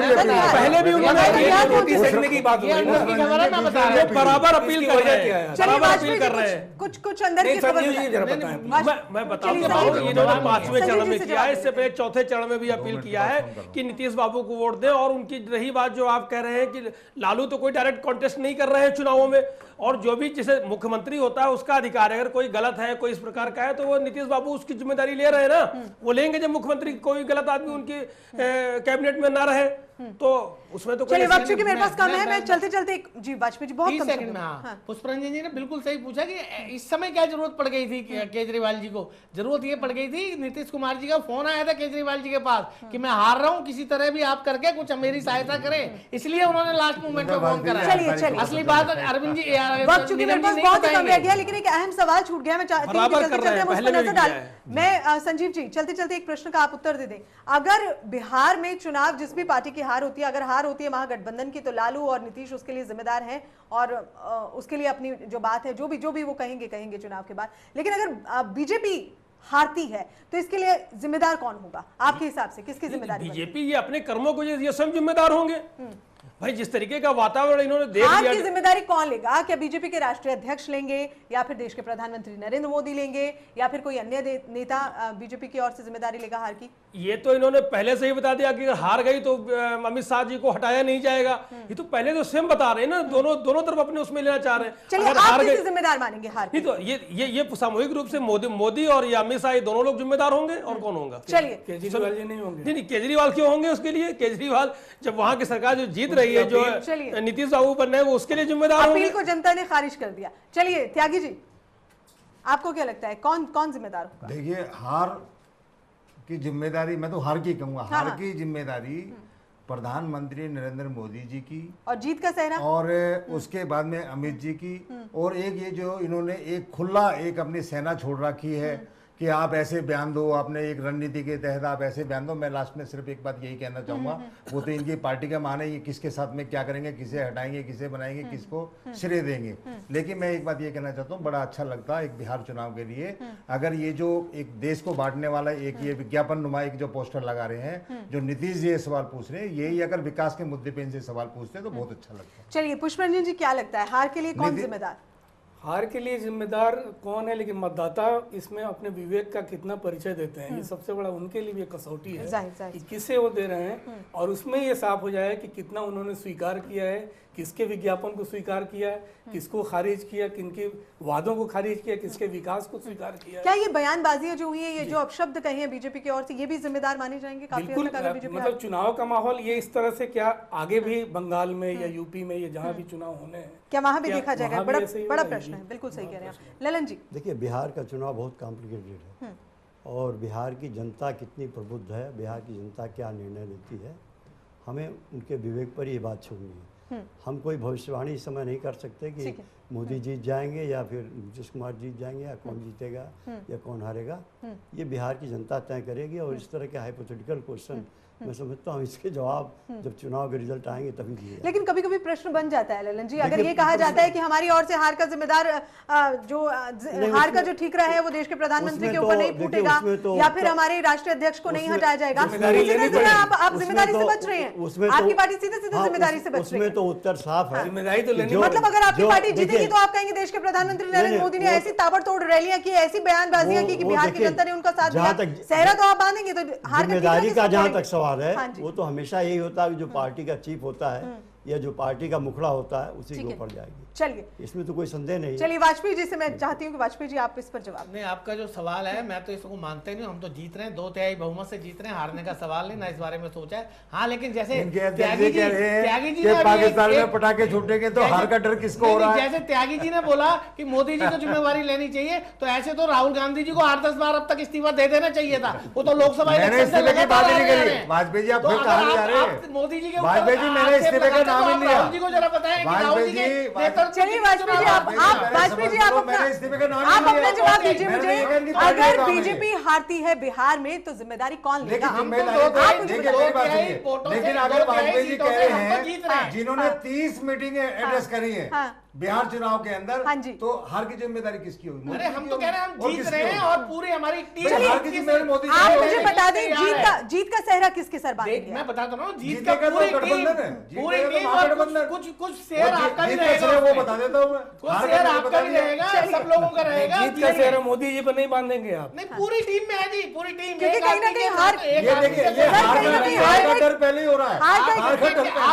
पहले भी उन्होंने रोटी सेकने की बात हो ये रही है उसकी ना। खबर है, मैं बता रहा वो हूँ। बराबर अपील इसकी कर वजह रहे क्या हैं, है? चलिए बराबर वाजपेयी अपील जी कर रहे हैं। कुछ अंदर नहीं की खबर संजीव जी जरा बताएं। बताएं। मैं बताऊं चलिए, कि संजीव बाबू जी इन्होंने जवाब पांचवें दीजिए। चरण संजीव में जी से किया है, जवाब इससे पहले चौथे चरण में भी अपील किया है कि नीतीश बाबू को वोट दें। और उनकी रही बात जो आप कह रहे हैं कि लालू तो कोई डायरेक्ट कॉन्टेस्ट नहीं कर रहे हैं चुनावों में, और जो भी जैसे मुख्यमंत्री होता है उसका अधिकार है, अगर कोई गलत है कोई इस प्रकार का है तो वो नीतीश बाबू उसकी जिम्मेदारी ले रहे हैं ना, वो लेंगे जब मुख्यमंत्री कोई गलत आदमी उनके कैबिनेट में ना रहे तो उसमें तो कोई चलिए ऐसी- वक्त चूंकि मेरे पास कम है, मैं चलते चलते जी वाजपेयी जी बहुत 30 कम सेकंड शब्दों में। में। हाँ, पुष्परंजन जी ने बिल्कुल सही पूछा कि इस समय क्या जरूरत पड़ गई थी केजरीवाल जी को। जरूरत ये पड़ गई थी, नीतीश कुमार जी का फोन आया था केजरीवाल जी के पास कि मैं हार रहा हूँ, किसी तरह भी आप करके कुछ मेरी सहायता करें, इसलिए उन्होंने लास्ट मोमेंट में फोन कराया। चलिए। असली बात अरविंद जी वक्त चूंकि मेरे पास बहुत ही कम रह गया, लेकिन एक अहम सवाल छूट गया, मैं चाहती हूँ कि बराबर चलते कर रहे चलते हैं, हम उस पहले पर भी नजर किया डाल। है। मैं संजीव जी चलते चलते एक प्रश्न का आप उत्तर दे दें। अगर बिहार में चुनाव जिस भी पार्टी की हार होती है, अगर हार होती है महागठबंधन की, तो लालू और नीतीश उसके लिए जिम्मेदार हैं और उसके लिए अपनी जो बात है जो भी वो कहेंगे चुनाव के बाद। लेकिन अगर बीजेपी हारती है तो इसके लिए जिम्मेदार कौन होगा आपके हिसाब से? किसकी जिम्मेदारी बनेगी? बीजेपी ये अपने कर्मों को ये स्वयं जिम्मेदार होंगे। भाई जिस तरीके का वातावरण इन्होंने देख हार लिया, की जिम्मेदारी कौन लेगा? क्या बीजेपी के राष्ट्रीय अध्यक्ष लेंगे, या फिर देश के प्रधानमंत्री नरेंद्र मोदी लेंगे, या फिर कोई अन्य नेता बीजेपी की ओर से जिम्मेदारी लेगा हार की? ये तो इन्होंने पहले से ही बता दिया कि अगर हार गई तो अमित शाह जी को हटाया नहीं जाएगा। ये तो पहले तो स्वयं बता रहे हैं ना, दोनों तरफ अपने उसमें लेना चाह रहे हैं। चलिए अगर आप हार किसे गई जिम्मेदार मानेंगे हार की? नहीं तो ये सामूहिक रूप से मोदी और ये अमित शाह ये दोनों लोग जिम्मेदार होंगे, और कौन होगा? चलिए केजरीवाल जी नहीं होंगे। नहीं केजरीवाल क्यों होंगे? उसके लिए केजरीवाल जब वहां की सरकार जो जीत रही है, जो चलिए। नीतीश बाबू बनना है, वो उसके लिए जिम्मेदार होंगे। अपील को जनता ने खारिज कर दिया। चलिए त्यागी जी, आपको क्या लगता है कौन जिम्मेदार होगा? देखिए हार की जिम्मेदारी, मैं तो हार की कहूंगा, हार की जिम्मेदारी प्रधानमंत्री नरेंद्र मोदी जी की और जीत का सेहरा और उसके बाद में अमित जी की, और एक ये जो इन्होंने एक खुला एक अपनी सेना छोड़ रखी है कि आप ऐसे बयान दो, आपने एक रणनीति के तहत आप ऐसे बयान दो। मैं लास्ट में सिर्फ एक बात यही कहना चाहूँगा, वो तो इनकी पार्टी का मान है, ये किसके साथ में क्या करेंगे, किसे हटाएंगे, किसे बनाएंगे, किसको श्रेय देंगे। लेकिन मैं एक बात ये कहना चाहता हूँ, बड़ा अच्छा लगता है एक बिहार चुनाव के लिए अगर ये जो एक देश को बांटने वाला एक ये विज्ञापन नुमा एक जो पोस्टर लगा रहे हैं, जो नीतीश जी ये सवाल पूछ रहे हैं, यही अगर विकास के मुद्दे पे इनसे सवाल पूछते तो बहुत अच्छा लगता है। चलिए पुष्परंजन जी, क्या लगता है हार के लिए कौन जिम्मेदार? हार के लिए जिम्मेदार कौन है, लेकिन मतदाता इसमें अपने विवेक का कितना परिचय देते हैं, ये सबसे बड़ा उनके लिए भी कसौटी है जाहिर कि किसे वो दे रहे हैं। और उसमें ये साफ हो जाए कि कितना उन्होंने स्वीकार किया है, किसके विज्ञापन को स्वीकार किया है, किसको खारिज किया, किनके वादों को खारिज किया, किसके विकास को स्वीकार किया। क्या ये बयानबाजियां जो हुई है, ये जो अपशब्द कहे हैं बीजेपी की ओर से, ये भी जिम्मेदार माने जाएंगे काफी हद बिल्कुल, तक अगर बीजेपी मतलब चुनाव का माहौल ये इस तरह से क्या आगे भी बंगाल में या यूपी में या जहाँ भी चुनाव होने हैं, क्या वहां भी क्या देखा जाएगा? वहाँ भी बड़ा ऐसे ही बड़ा होगा? प्रश्न है, बिल्कुल सही कह रहे हैं आप। ललन जी, देखिए बिहार का चुनाव बहुत कॉम्प्लिकेटेड है और बिहार की जनता कितनी प्रबुद्ध है, बिहार की जनता क्या निर्णय लेती है, हमें उनके विवेक पर ये बात छोड़नी है। हम कोई भविष्यवाणी इस समय नहीं कर सकते कि मोदी जीत जाएंगे या फिर नीतीश कुमार जीत जाएंगे या कौन जीतेगा या कौन हारेगा, ये बिहार की जनता तय करेगी। और इस तरह के हाइपोथेटिकल क्वेश्चन मैं समझता हूँ इसके जवाब जब चुनाव के रिजल्ट आएंगे तभी दिए। लेकिन कभी कभी प्रश्न बन जाता है ललन जी, अगर ये कहा जाता है कि हमारी ओर से हार का जिम्मेदार हार का जो ठीकरा है वो देश के प्रधानमंत्री के ऊपर नहीं फूटेगा या फिर हमारे राष्ट्रीय अध्यक्ष को नहीं हटाया जाएगा, आप जिम्मेदारी से बच रहे हैं, आपकी पार्टी सीधे सीधे जिम्मेदारी से बच रही है। उसमें तो उत्तर साफ है, जिम्मेदारी तो लेनी। मतलब अगर आपकी पार्टी जीतेगी तो आप कहेंगे देश के प्रधानमंत्री नरेंद्र मोदी ने ऐसी ताबड़तोड़ रैलियां की, ऐसी बयानबाजियां की कि बिहार की जनता ने उनका साथ दिया, सेहरा तो आप बांधेंगे, तो हार जिम्मेदारी का जहाँ तक सवाल है वो तो हमेशा यही होता है कि जो पार्टी का चीफ होता है या जो पार्टी का मुखड़ा होता है उसी को पड़ जाएगी। चलिए, इसमें तो कोई संदेह नहीं। चलिए वाजपेयी जी से मैं चाहती हूँ कि वाजपेयी जी आप इस पर जवाब। नहीं, आपका जो सवाल है मैं तो इसको मानते नहीं, हम तो जीत रहे हैं, 2/3 बहुमत से जीत रहे हैं, हारने का सवाल नहीं ना, इस बारे में सोचा है। हाँ, लेकिन जैसे त्यागी जी ने पाकिस्तान में पटाखे छूटेंगे तो हार का डर किसको हो रहा है? जैसे त्यागी जी ने बोला कि मोदी जी को जिम्मेवारी लेनी चाहिए, तो ऐसे तो राहुल गांधी जी को 8-10 बार अब तक इस्तीफा दे देना चाहिए था, वो तो लोकसभा इलेक्शन से लगातार आ रहे हैं। वाजपेयी जी आप तो फिर कहां जा रहे आप मोदी जी के ऊपर वाजपेयी जी मैंने इस्तीफे का नाम ही लिया। राहुल जी को जरा बताएं कि राहुल जी के नेतृत्व। चलिए वाजपेयी जी, आप वाजपेयी जी आप अपना जवाब दीजिए मुझे। अगर बीजेपी हारती है बिहार में तो जिम्मेदारी कौन लेगा? लेकिन अगर वाजपेयी जी कह रहे हैं जिन्होंने 30 मीटिंग एड्रेस करी है बिहार चुनाव के अंदर, तो हार की जिम्मेदारी किसकी होगी? अरे हम तो कह रहे हैं हम जीत रहे हैं और पूरी हमारी टीम। हार की जिम्मेदारी मोदी जी। आप मुझे बता दें जीत का सेहरा किसके सर बांधेंगे? मैं बताता हूँ, जीत का पूरी टीम और कुछ शेयर आपका भी रहेगा, वो बता देता हूँ मैं। कुछ शेयर आपका भी रहेगा, सब लोगों का रहेगा। जीत का सेहरा मोदी जी पर नहीं बांधेंगे आप? नहीं, पूरी टीम में है जी, पूरी टीम। क्योंकि कहीं ना कहीं हार, ये देखिए ये हार का डर पहले ही हो रहा है। आप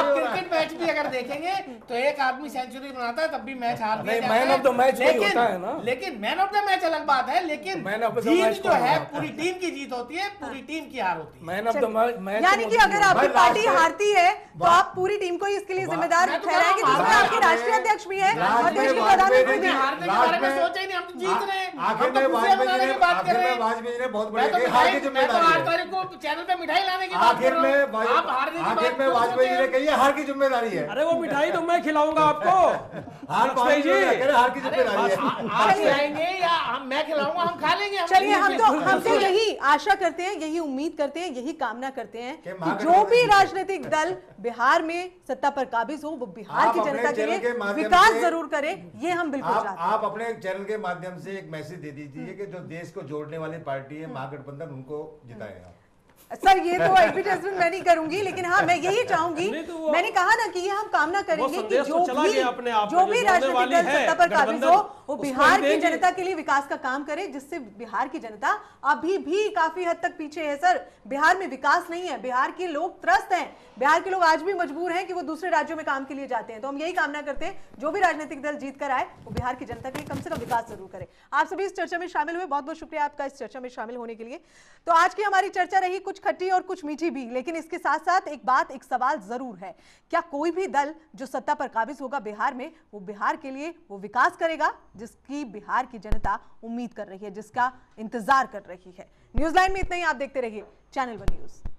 क्रिकेट मैच भी अगर देखेंगे तो एक आदमी सेंचुरी बनाता है तब भी मैच हार मैन ऑफ द मैच होता है ना। लेकिन मैन ऑफ द मैच अलग बात है, लेकिन जीत जो है पूरी टीम की जीत होती है, पूरी टीम की हार होती है। मैन ऑफ द मैच यानी कि अगर आपकी पार्टी हारती है तो आप पूरी टीम को इसके लिए जिम्मेदार ठहराएंगे, जिसमें आपके राष्ट्रीय अध्यक्ष भी है और देश के प्रधानमंत्री भी। हारने के बारे में सोचा ही नहीं, हम तो जीत रहे हैं। आखिर में वाजपेयी ने बहुत बड़ी हार की जिम्मेदारी, 8 तारीख को चैनल पे मिठाई लाने की बात आखिर में आप हारने की बात वाजपेयी जी ने कही है हार की जिम्मेदारी है। अरे वो मिठाई तो मैं खिलाऊंगा आपको। वाजपेयी जी हार की जिम्मेदारी है। आप खिलाएंगे या मैं खिलाऊंगा, हम खा लेंगे। चलिए, हम तो यही आशा करते हैं, यही उम्मीद करते हैं, यही कामना करते हैं कि जो भी राजनीतिक दल बिहार में सत्ता पर काबिज हो वो बिहार की जनता के लिए विकास जरूर करे, ये हम बिल्कुल चाहते हैं। आप अपने चैनल के माध्यम से एक मैसेज दे दीजिए कि जो देश को जोड़ने वाली पार्टी है महागठबंधन, उनको जिताएगा। सर ये तो एडवर्टाइजमेंट मैं नहीं करूंगी, लेकिन हाँ मैं यही चाहूंगी, मैंने कहा ना कि ये हम कामना करेंगे कि जो भी राजनीतिक दल सत्ता पर काबिज हो वो बिहार की जनता के लिए विकास का काम करे, जिससे बिहार की जनता अभी भी काफी हद तक पीछे है। सर बिहार में विकास नहीं है, बिहार के लोग त्रस्त हैं, बिहार के लोग आज भी मजबूर हैं कि वो दूसरे राज्यों में काम के लिए जाते हैं। तो हम यही कामना करते हैं जो भी राजनीतिक दल जीत कर आए वो बिहार की जनता के लिए कम से कम विकास जरूर करे। आप सभी इस चर्चा में शामिल हुए, बहुत बहुत शुक्रिया आपका इस चर्चा में शामिल होने के लिए। तो आज की हमारी चर्चा रही कुछ खट्टी और कुछ मीठी भी, लेकिन इसके साथ साथ एक सवाल जरूर है, क्या कोई भी दल जो सत्ता पर काबिज होगा बिहार में वो बिहार के लिए वो विकास करेगा जिसकी बिहार की जनता उम्मीद कर रही है, जिसका इंतजार कर रही है। न्यूज़ लाइन में इतना ही, आप देखते रहिए चैनल वन न्यूज़।